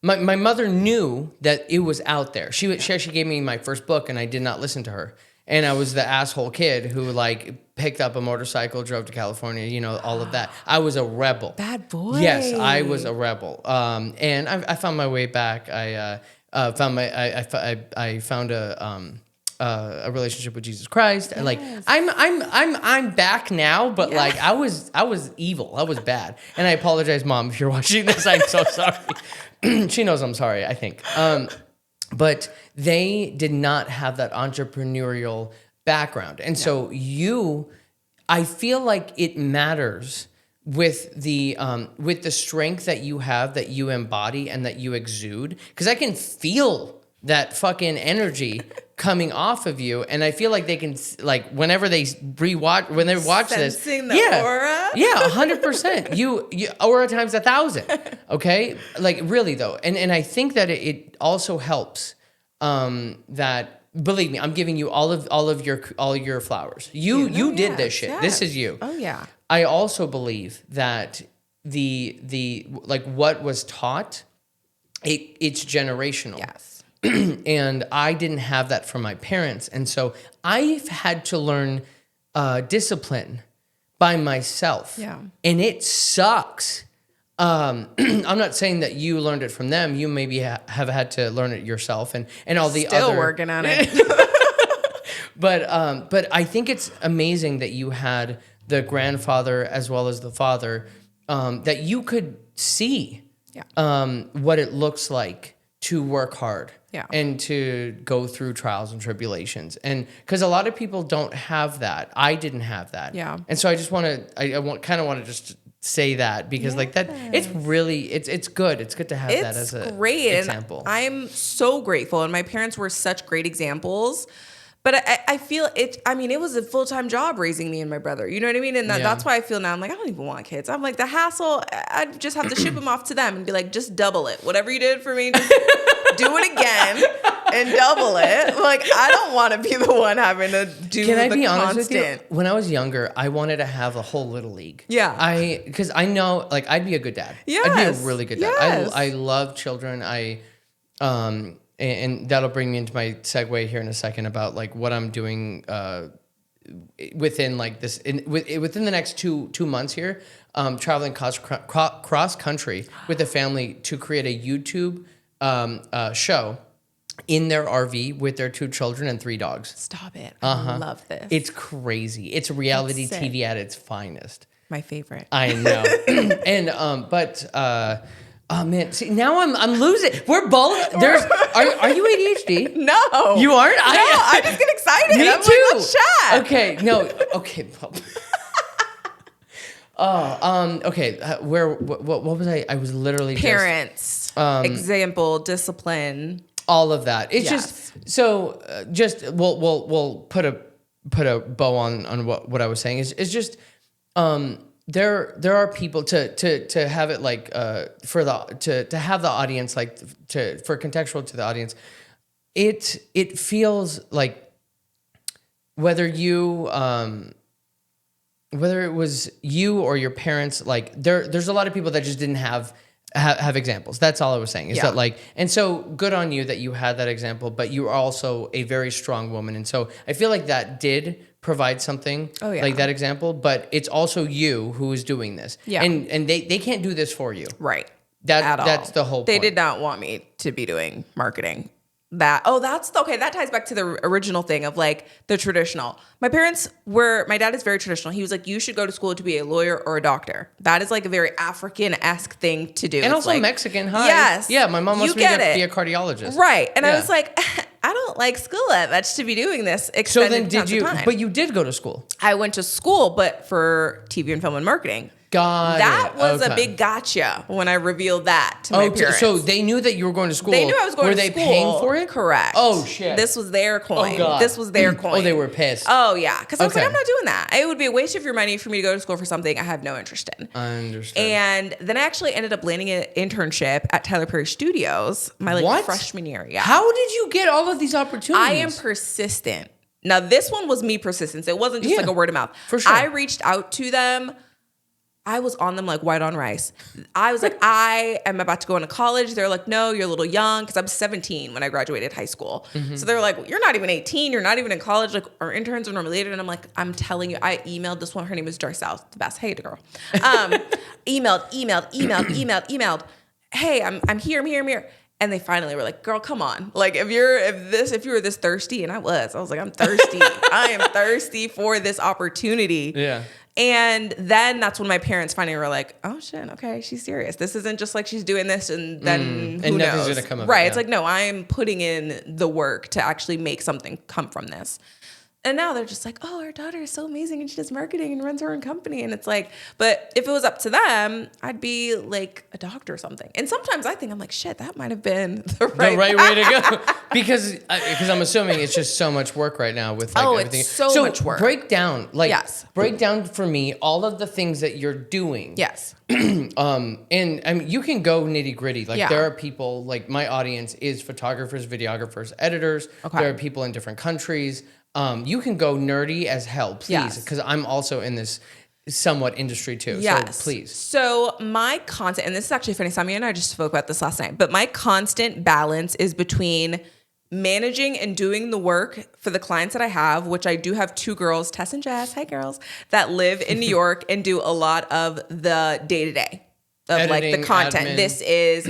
My mother knew that it was out there. She actually gave me my first book, and I did not listen to her. And I was the asshole kid who like picked up a motorcycle, drove to California, all of that. I was a rebel. Bad boy. Yes, I was a rebel. And I found my way back. I found a relationship with Jesus Christ. And like I'm back now, but like I was evil. I was bad. And I apologize, Mom, if you're watching this. I'm so sorry. She knows I'm sorry, I think. But they did not have that entrepreneurial background. And so I feel like it matters with the strength that you have, that you embody and that you exude. Because I can feel that fucking energy coming off of you, and I feel like they can, like, whenever they watch this, the aura. 100%. You aura times 1,000. Okay, like really though, and I think that it also helps that, believe me, I'm giving you all of your flowers. You did this shit. Yes. This is you. Oh yeah. I also believe that the like what was taught, it's generational. Yes. And I didn't have that from my parents. And so I've had to learn discipline by myself. Yeah. And it sucks. I'm not saying that you learned it from them. You maybe have had to learn it yourself and all the Still other... working on it. But I think it's amazing that you had the grandfather as well as the father, that you could see what it looks like to work hard. Yeah. And to go through trials and tribulations. And because a lot of people don't have that. I didn't have that. Yeah. And so I just want to just say that, because like that, it's really, it's good. It's good to have that as a great example. And I'm so grateful. And my parents were such great examples. But I feel it. I mean, it was a full-time job raising me and my brother. You know what I mean? And that's why I feel now. I'm like, I don't even want kids. I'm like, the hassle. I'd just have to ship them off to them and be like, just double it. Whatever you did for me, just do it again and double it. Like, I don't want to be the one having to do Can I the be constant. honest with you? When I was younger, I wanted to have a whole little league. Yeah. Because I know, like, I'd be a good dad. Yes. I'd be a really good dad. Yes. I love children. And that'll bring me into my segue here in a second about like what I'm doing within like this within the next two months here, traveling cross country with a family to create a YouTube show in their RV with their 2 children and 3 dogs. Stop it. I love this. It's crazy. It's reality That's TV at its finest. my favorite. I know. And oh man, see now I'm losing. We're both are you ADHD? No. You aren't? No, I just get excited. Me I'm too. like, let's chat. Okay, no, okay. Okay. What was I? I was literally Parents, example, discipline. all of that. It's Yes. just so. We'll put a bow on what I was saying. Is just there are people to have it like to have the audience like for contextual to the audience. It feels like whether it was you or your parents, like there's a lot of people that just didn't have examples. That's all I was saying. Is that like, and so good on you that you had that example, but you are also a very strong woman. And so I feel like that did provide something like that example, but it's also you who is doing this. Yeah. And they can't do this for you. Right. That's the whole point. They did not want me to be doing marketing. That ties back to the original thing of like the traditional. My dad is very traditional. He was like, you should go to school to be a lawyer or a doctor. That is like a very African-esque thing to do. And it's also like, Mexican. Hi. Yes. Yeah, my mom wants me to be a cardiologist. Right. And I was like, I don't like school that much to be doing this. So then but you did go to school. I went to school, but for TV and film and marketing. That was a big gotcha when I revealed that to my parents. So they knew that you were going to school. They knew I was going to school. Were they paying for it? Correct. Oh, shit. This was their coin. Oh, God. This was their coin. Oh, they were pissed. Oh, yeah. Because I was like, I'm not doing that. It would be a waste of your money for me to go to school for something I have no interest in. I understand. And then I actually ended up landing an internship at Tyler Perry Studios my freshman year. Yeah. How did you get all of these opportunities? I am persistent. Now, this one was me persistent. It wasn't just like a word of mouth. For sure. I reached out to them. I was on them like white on rice. I was like, I am about to go into college. They're like, no, you're a little young. Because I'm 17 when I graduated high school. Mm-hmm. So they're like, you're not even 18. You're not even in college. Like, our interns are normally later. And I'm like, I'm telling you, I emailed this one. Her name is Darcel. The best. Hey, the girl. Emailed. Hey, I'm here. And they finally were like, girl, come on. Like, if you were this thirsty, and I was like, I'm thirsty. I am thirsty for this opportunity. Yeah. And then that's when my parents finally were like, oh shit, okay, she's serious. This isn't just like she's doing this and then who knows? Nothing's gonna come of right. it. It's like, no, I'm putting in the work to actually make something come from this. And now they're just like, oh, our daughter is so amazing and she does marketing and runs her own company. And it's like, but if it was up to them, I'd be like a doctor or something. And sometimes I think I'm like, shit, that might have been the right way to go. Because I'm assuming it's just so much work right now with like everything. It's so much work. Break down for me all of the things that you're doing. Yes. And I mean, you can go nitty gritty. Like there are people, like my audience is photographers, videographers, editors. Okay. There are people in different countries. You can go nerdy as hell, please, because I'm also in this somewhat industry too. Yes. So please. So my content, and this is actually funny, Sammy and I just spoke about this last night, but my constant balance is between managing and doing the work for the clients that I have, which I do have 2 girls, Tess and Jess, hi girls, that live in New York and do a lot of the day-to-day. Of editing, like the content. Admin. This is,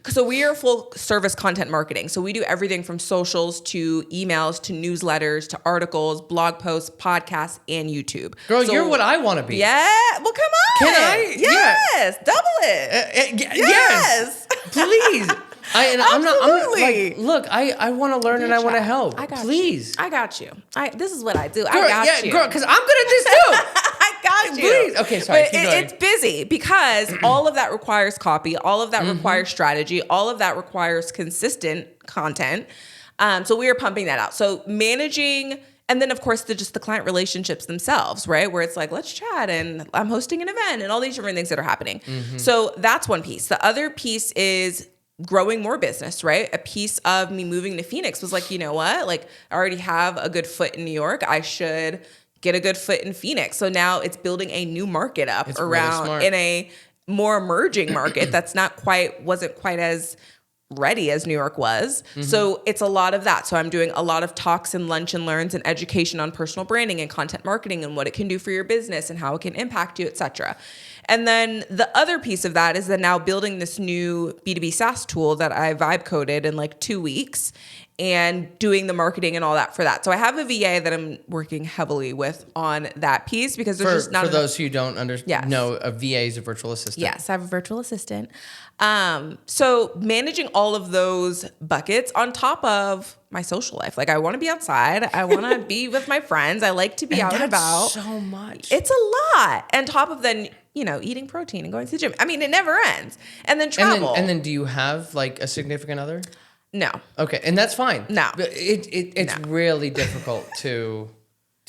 so we are full service content marketing. So we do everything from socials to emails to newsletters to articles, blog posts, podcasts, and YouTube. Girl, you're what I want to be. Yeah. Well, come on. Can I? Yes. Yeah. Double it. Yes. Please. I'm like, look, I want to learn and I want to help. Please. I got you. This is what I do. Girl, I got you. Girl, because I'm good at this too. I got you. Please. Okay, sorry. But it's busy because all of that requires copy. All of that requires strategy. All of that requires consistent content. So we were pumping that out. So managing, and then of course just the client relationships themselves, right? Where it's like, let's chat and I'm hosting an event and all these different things that are happening. So that's one piece. The other piece is growing more business, right? A piece of me moving to Phoenix was like, you know what? Like I already have a good foot in New York. I should get a good foot in Phoenix. So now it's building a new market up around in a more emerging market that's wasn't quite as ready as New York was. So it's a lot of that. So I'm doing a lot of talks and lunch and learns and education on personal branding and content marketing and what it can do for your business and how it can impact you, etc. And then the other piece of that is that now building this new B2B SaaS tool that I vibe coded in like 2 weeks and doing the marketing and all that for that. So I have a VA that I'm working heavily with on that piece because there's just not for those who don't know, a VA is a virtual assistant. Yes, I have a virtual assistant. So managing all of those buckets on top of my social life. Like I want to be outside. I want to be with my friends. I like to be out and about. So much. It's a lot. And top of then, eating protein and going to the gym. I mean, it never ends. And then travel. And then do you have like a significant other? No. Okay, and that's fine. No. But it's really difficult to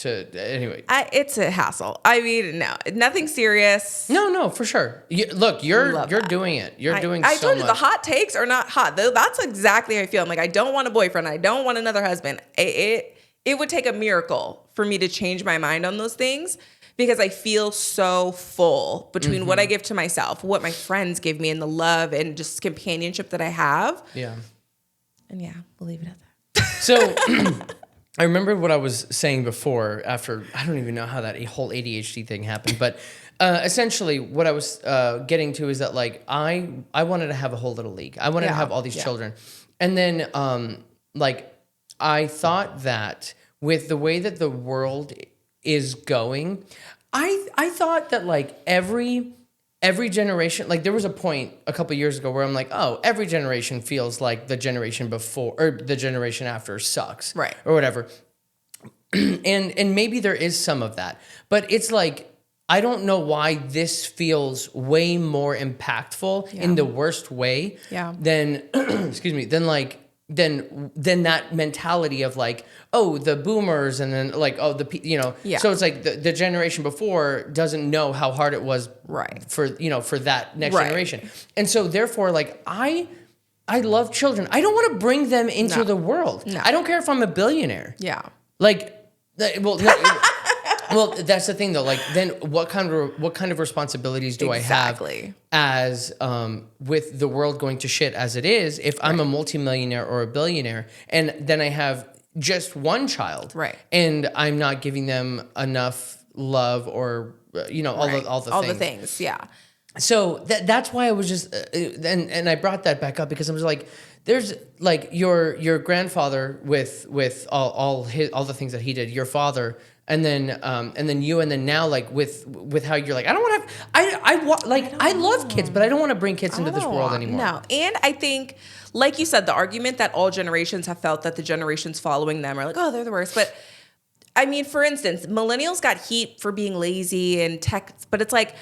anyway. It's a hassle. I mean, no, nothing serious. No, for sure. You're doing it. You're doing I so told you much. the hot takes are not hot. That's exactly how I feel. I'm like, I don't want a boyfriend. I don't want another husband. It would take a miracle for me to change my mind on those things because I feel so full between what I give to myself, what my friends give me, and the love and just companionship that I have. Yeah. And yeah, we'll leave it at that. So I remember what I was saying before after, I don't even know how that whole ADHD thing happened, but essentially what I was getting to is that like, I wanted to have a whole little league. I wanted to have all these children. And then like, I thought that with the way that the world is going, I thought that like every generation, like there was a point a couple years ago where I'm like, oh, every generation feels like the generation before or the generation after sucks, right, or whatever. and maybe there is some of that, but it's like I don't know why this feels way more impactful in the worst way than excuse me, than that mentality of like, oh, the boomers and then like, oh, so it's like the generation before doesn't know how hard it was for that next generation. And so therefore, like I love children. I don't want to bring them into the world. No. I don't care if I'm a billionaire. Yeah. Like, well, that's the thing though. Like, then what kind of responsibilities do I have as with the world going to shit as it is? If I'm a multimillionaire or a billionaire, and then I have just one child, and I'm not giving them enough love or all the things, So that's why I was just and I brought that back up because I was like, there's like your grandfather with all the things that he did, your father. And then you, and then now, like with how you're like, I don't want to have, I love kids, but I don't want to bring kids into this world anymore. No, and I think, like you said, the argument that all generations have felt that the generations following them are like, oh, they're the worst. But I mean, for instance, millennials got heat for being lazy and tech, but it's like,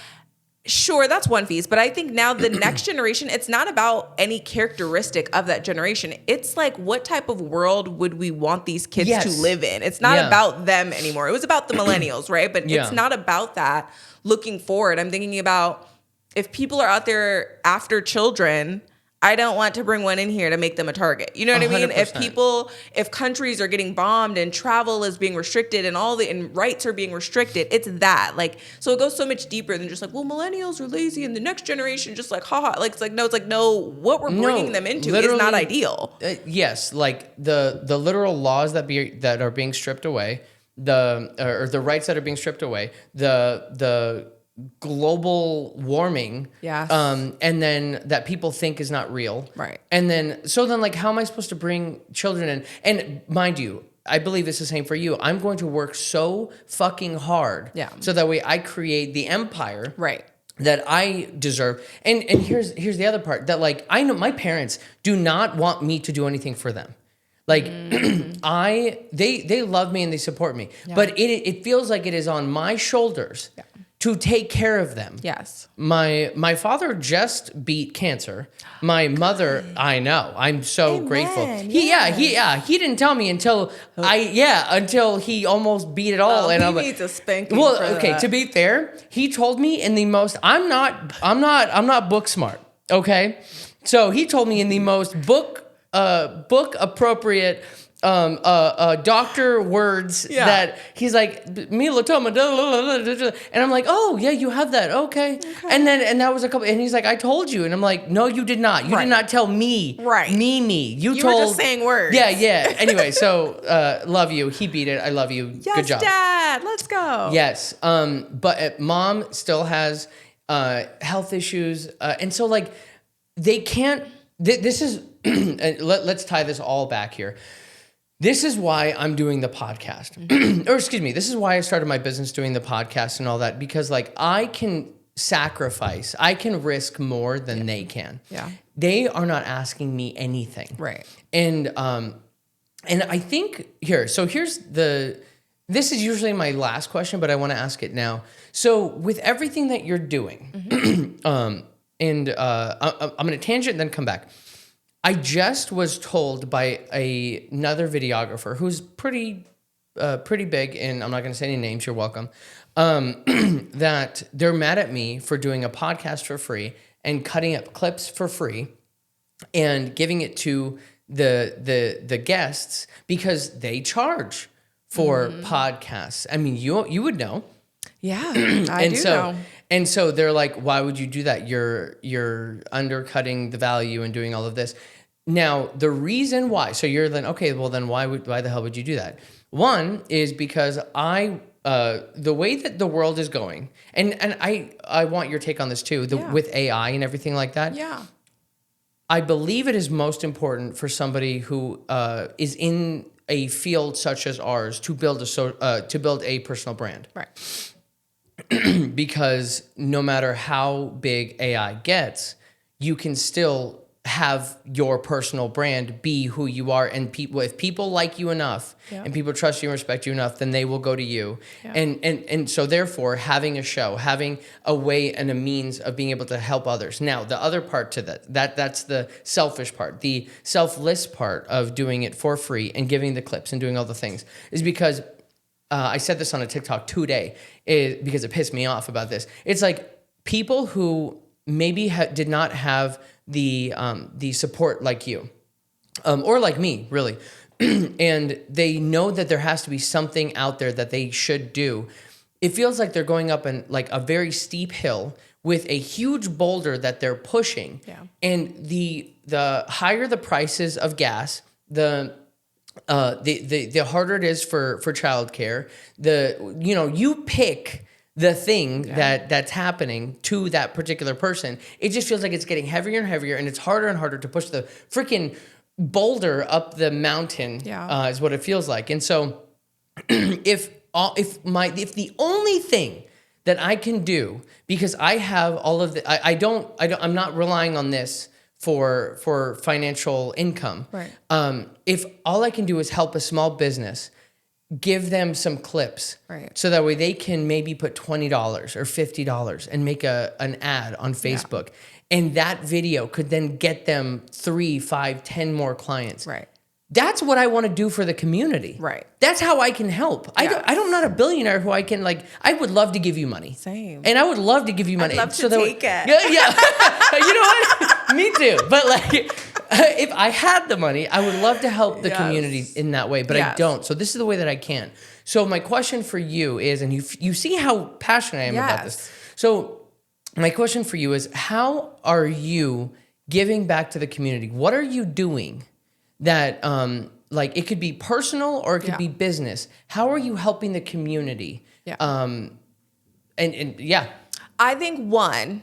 sure, that's one piece. But I think now the next generation, it's not about any characteristic of that generation. It's like, what type of world would we want these kids to live in? It's not about them anymore. It was about the millennials, right? But it's not about that looking forward. I'm thinking about if people are out there after children, I don't want to bring one in here to make them a target. You know what 100%. I mean? If countries are getting bombed and travel is being restricted and rights are being restricted, it's that. Like, so it goes so much deeper than just like, well, millennials are lazy and the next generation just like, haha. Like, it's like, no, what we're bringing them into is not ideal. Yes. Like the literal laws that are being stripped away, the rights that are being stripped away, the global warming, and then that people think is not real, right? And then like, how am I supposed to bring children in? And mind you, I believe this is the same for you. I'm going to work so fucking hard, so that way I create the empire, that I deserve. And here's the other part that like I know my parents do not want me to do anything for them. Like they love me and they support me, but it feels like it is on my shoulders to take care of them. Yes. My father just beat cancer. My mother, I know. I'm so grateful. He didn't tell me until until he almost beat it all. And he I'm like, needs a spanking. well, for okay. that. To be fair, he told me in the most. I'm not book smart. Okay, so he told me in the most book appropriate. Doctor words that he's like melatoma, and I'm like, oh yeah, you have that, okay. And that was a couple, and he's like, I told you, and I'm like, no, you did not. You did not tell me, me. You told. Were just saying words. Yeah. Anyway, so love you. He beat it. I love you. Yes, good job, Dad. Let's go. Yes. But mom still has health issues, and so like they can't. This is let's tie this all back here. This is why I'm doing the podcast. Or excuse me, this is why I started my business doing the podcast and all that, because like I can sacrifice, I can risk more than they can. Yeah. They are not asking me anything. Right. And I think this is usually my last question, but I want to ask it now. So with everything that you're doing, I'm going to tangent and then come back. I just was told by another videographer who's pretty big, and I'm not going to say any names, you're welcome, that they're mad at me for doing a podcast for free and cutting up clips for free and giving it to the guests because they charge for podcasts. I mean, you would know. Yeah, I do know. And so they're like, why would you do that? You're undercutting the value and doing all of this. Now, the reason why, so you're then, okay, well then why the hell would you do that? One is because the way that the world is going, and I want your take on this too, with AI and everything like that. Yeah. I believe it is most important for somebody who is in a field such as ours to build a personal brand. Right. Because no matter how big AI gets, you can still have your personal brand be who you are. And if people like you enough and people trust you and respect you enough, then they will go to you. Yeah. And so therefore, having a show, having a way and a means of being able to help others. Now, the other part to that's the selfish part, the selfless part of doing it for free and giving the clips and doing all the things is because I said this on a TikTok today because it pissed me off about this. It's like people who maybe did not have the support like you, or like me, really, and they know that there has to be something out there that they should do. It feels like they're going up like a very steep hill with a huge boulder that they're pushing, and the higher the prices of gas, the harder it is for childcare. You pick the thing that's happening to that particular person. It just feels like it's getting heavier and heavier, and it's harder and harder to push the freaking boulder up the mountain. Is what it feels like. And so, if the only thing that I can do, because I have all of I'm not relying on this for financial income. Right. If all I can do is help a small business, give them some clips, so that way they can maybe put $20 or $50 and make an ad on Facebook, and that video could then get them 3, 5, 10 more clients. Right. That's what I want to do for the community. Right. That's how I can help. Yes. I'm not a billionaire who I can I would love to give you money. Same. And I would love to give you money. I'd love to take it. Yeah. You know what? Me too. But if I had the money, I would love to help the community in that way, but I don't. So this is the way that I can. So my question for you is, and you see how passionate I am about this. So my question for you is, how are you giving back to the community? What are you doing that it could be personal or it could be business? How are you helping the community? I think one,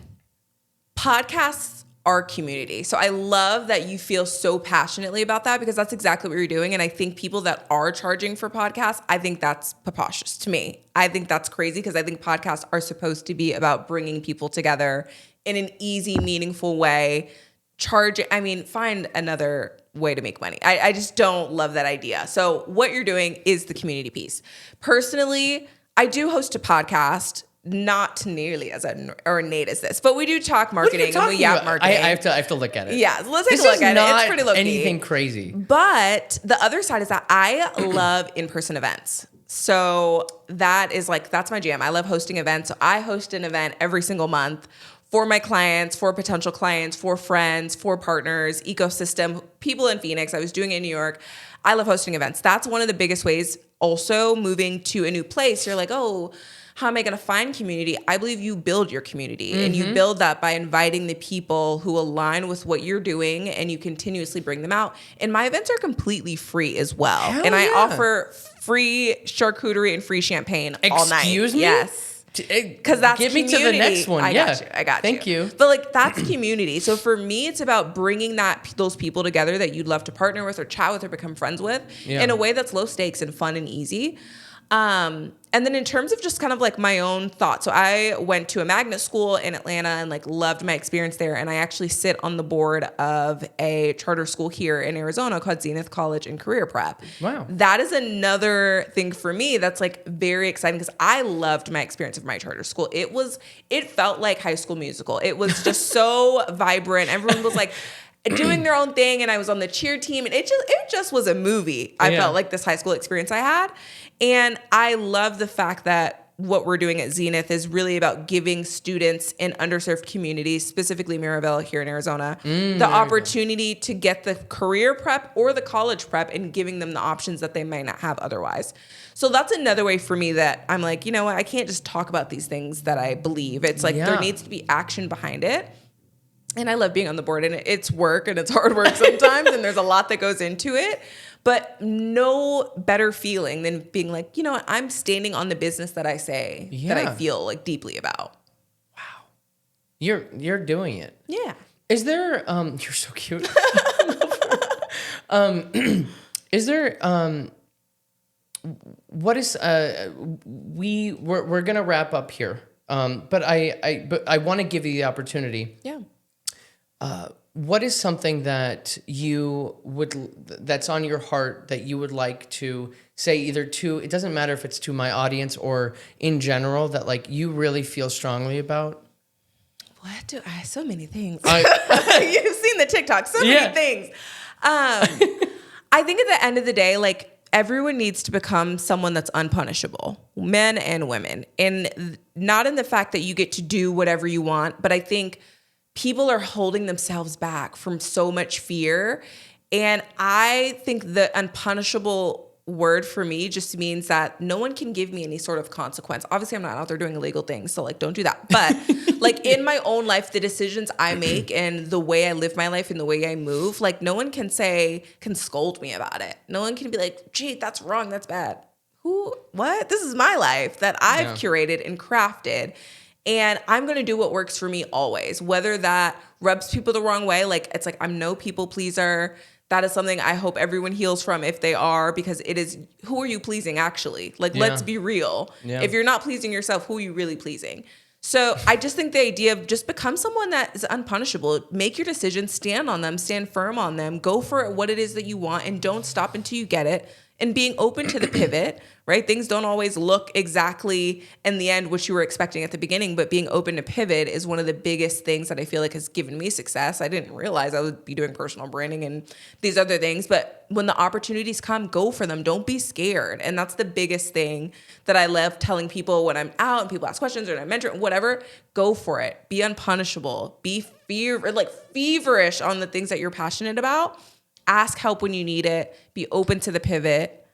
podcasts are community. So I love that you feel so passionately about that, because that's exactly what you're doing. And I think people that are charging for podcasts, I think that's preposterous to me. I think that's crazy, because I think podcasts are supposed to be about bringing people together in an easy, meaningful way. Find another way to make money. I just don't love that idea. So what you're doing is the community piece. Personally, I do host a podcast. not nearly as ornate as this, but we do talk marketing and we yap marketing. I have to look at it. Yeah, let's take a look at it. It's pretty low-key. Anything crazy. But the other side is that I love in-person events. So that's my jam. I love hosting events. So I host an event every single month for my clients, for potential clients, for friends, for partners, ecosystem, people in Phoenix. I was doing it in New York. I love hosting events. That's one of the biggest ways. Also, moving to a new place, you're like, oh, how am I going to find community? I believe you build your community and you build that by inviting the people who align with what you're doing and you continuously bring them out. And my events are completely free as well. I offer free charcuterie and free champagne all night. Excuse me? Yes. Because that's Get community. me to the next one. I got you. Thank you. But that's community. So for me, it's about bringing those people together that you'd love to partner with or chat with or become friends with in a way that's low stakes and fun and easy. And then in terms of just kind of like my own thoughts, so I went to a magnet school in Atlanta and loved my experience there. And I actually sit on the board of a charter school here in Arizona called Zenith College and Career Prep. Wow. That is another thing for me that's very exciting because I loved my experience of my charter school. It felt like High School Musical. It was just so vibrant. Everyone was doing their own thing, and I was on the cheer team, and it just was a movie. I felt like this high school experience I had. And I love the fact that what we're doing at Zenith is really about giving students in underserved communities, specifically Maryville here in Arizona, the opportunity to get the career prep or the college prep and giving them the options that they might not have otherwise. So that's another way for me that I'm like, you know what, I can't just talk about these things that I believe. It's there needs to be action behind it. And I love being on the board, and it's work and it's hard work sometimes, and there's a lot that goes into it. But no better feeling than being like, you know what, I'm standing on the business that I say that I feel deeply about. Wow. You're doing it. Yeah. Is there you're so cute. Is there what is we're gonna wrap up here. But I want to give you the opportunity. Yeah. What is something that that's on your heart that you would like to say either to, it doesn't matter if it's to my audience or in general, that you really feel strongly about? So many things. You've seen the TikTok, so many things. I think at the end of the day, everyone needs to become someone that's unpunishable, men and women. And not in the fact that you get to do whatever you want, but I think people are holding themselves back from so much fear. And I think the unpunishable word for me just means that no one can give me any sort of consequence. Obviously, I'm not out there doing illegal things, so don't do that. But in my own life, the decisions I make and the way I live my life and the way I move, no one can scold me about it. No one can be like, gee, that's wrong, that's bad. What? This is my life that I've curated and crafted. And I'm going to do what works for me always, whether that rubs people the wrong way. I'm no people pleaser. That is something I hope everyone heals from if they are, because it is, who are you pleasing actually? Let's be real. Yeah. If you're not pleasing yourself, who are you really pleasing? So I just think the idea of just become someone that is unpunishable, make your decisions, stand on them, stand firm on them, go for what it is that you want, and don't stop until you get it. And being open to the pivot, right? Things don't always look exactly in the end what you were expecting at the beginning, but being open to pivot is one of the biggest things that I feel has given me success. I didn't realize I would be doing personal branding and these other things, but when the opportunities come, go for them. Don't be scared. And that's the biggest thing that I love telling people when I'm out and people ask questions or I mentor, whatever, go for it. Be unpunishable. Be feverish on the things that you're passionate about. Ask help when you need it. Be open to the pivot.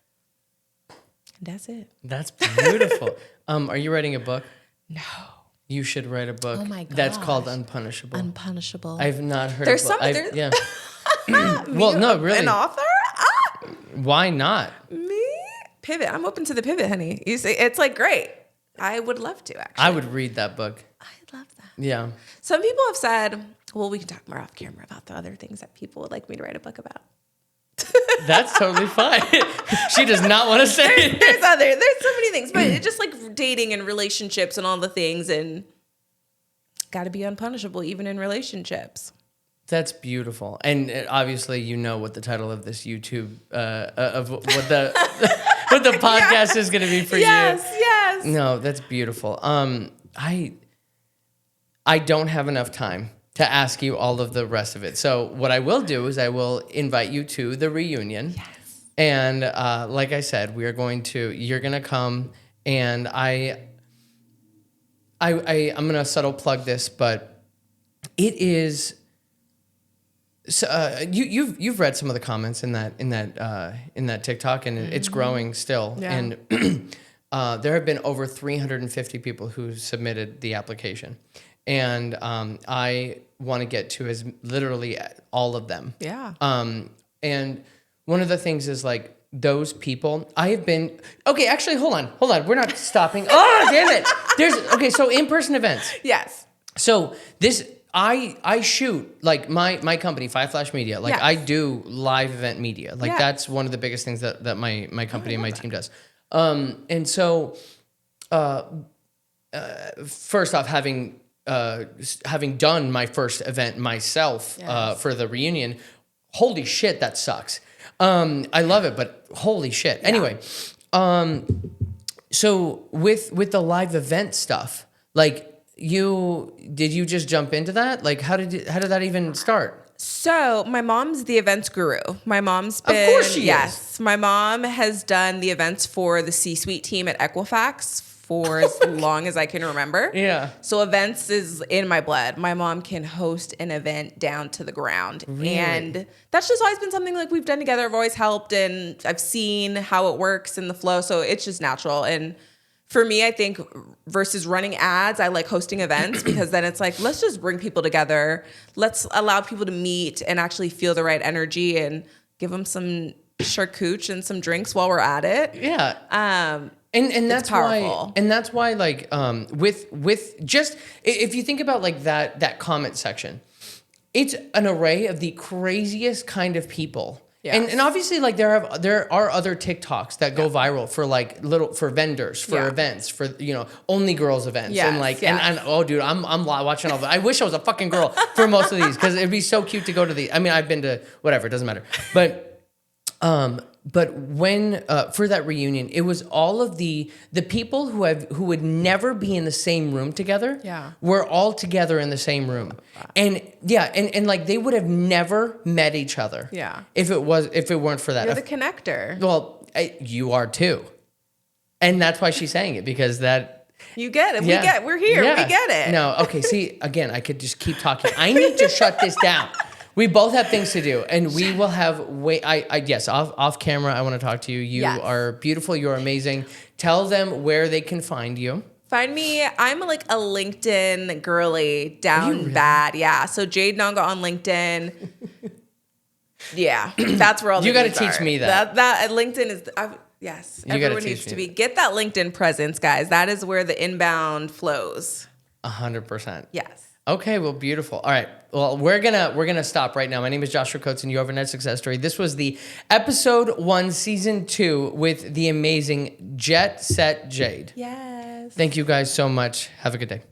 And that's it. That's beautiful. Are you writing a book? No. You should write a book. Oh my gosh. That's called Unpunishable. Unpunishable. I've not heard There's of it. Yeah. Well, no, really. An author? Why not? Me? Pivot. I'm open to the pivot, honey. You say it's great. I would love to, actually. I would read that book. I love that. Yeah. Some people have said, well, we can talk more off camera about the other things that people would like me to write a book about. That's totally fine. She does not want to say it. There's so many things, but it's just dating and relationships and all the things, and got to be unpunishable even in relationships. That's beautiful. And obviously you know what the title of this YouTube, of what the what the podcast is going to be for you. Yes. No, that's beautiful. I don't have enough time to ask you all of the rest of it. So what I will do is I will invite you to the reunion. Yes. And like I said, you're going to come, and I'm going to subtle plug this, but it is. So, you've read some of the comments in that TikTok, and it's growing still. Yeah. And there have been over 350 people who submitted the application, and I want to get to as literally all of them. Yeah. And one of the things is like those people. I have been okay. Actually, hold on. We're not stopping. Oh, damn it! So in-person events. Yes. So this. I shoot like my company, Five Flash Media. Like Yes. I do live event media. Like Yeah. that's one of the biggest things that my company and my team does. And so, first off, having done my first event myself Yes. for the reunion, holy shit, that sucks. I love it, but holy shit. Anyway, so with the live event stuff, like. Did you just jump into that? Like, how did that even start? So my mom's the events guru. My mom's been, Of course she yes, my mom has done the events for the C-suite team at Equifax for as long as I can remember. Yeah. So events is in my blood. My mom can host an event down to the ground. Really? And that's just always been something like we've done together. I've always helped, and I've seen how it works in the flow. So it's just natural. And for me, I think versus running ads, I like hosting events because then it's like, let's just bring people together. Let's allow people to meet and actually feel the right energy and give them some charcuterie and some drinks while we're at it. Yeah. And that's powerful. why, and that's why, like, with just if you think about like that comment section, it's an array of the craziest kind of people. Yes. And obviously, like there are other TikToks that go viral for like for vendors, for events, for only girls events, Yes, and like yes. and oh dude, I'm watching all of it. I wish I was a fucking girl for most of these because it'd be so cute to go to these. I mean, I've been to whatever, it doesn't matter, but when for that reunion, it was all of the people who would never be in the same room together. Yeah. Were all together in the same room, and like they would have never met each other. Yeah. If it weren't for that. You're the connector. Well, you are too, and that's why she's saying it because that. You get it. Yeah. We're here. Yeah. We get it. No, okay. See, again, I could just keep talking. I need to shut this down. We both have things to do, and we will have off camera. I want to talk to you. You Yes. are beautiful. You're amazing. Tell them where they can find you. Find me. I'm like a LinkedIn girly down bad. Yeah. So Jade Nanga on LinkedIn. Yeah, that's where all the You gotta needs teach are. me that. That LinkedIn is. Yes, You gotta everyone teach needs to me. be. Get that LinkedIn presence, guys. That is where the inbound flows. 100%. Yes. Okay, well, beautiful. All right, well, we're gonna stop right now. My name is Joshua Coates, and you Overnight Success Story. This was the episode 1, season 2, with the amazing Set Jade. Yes. Thank you guys so much. Have a good day.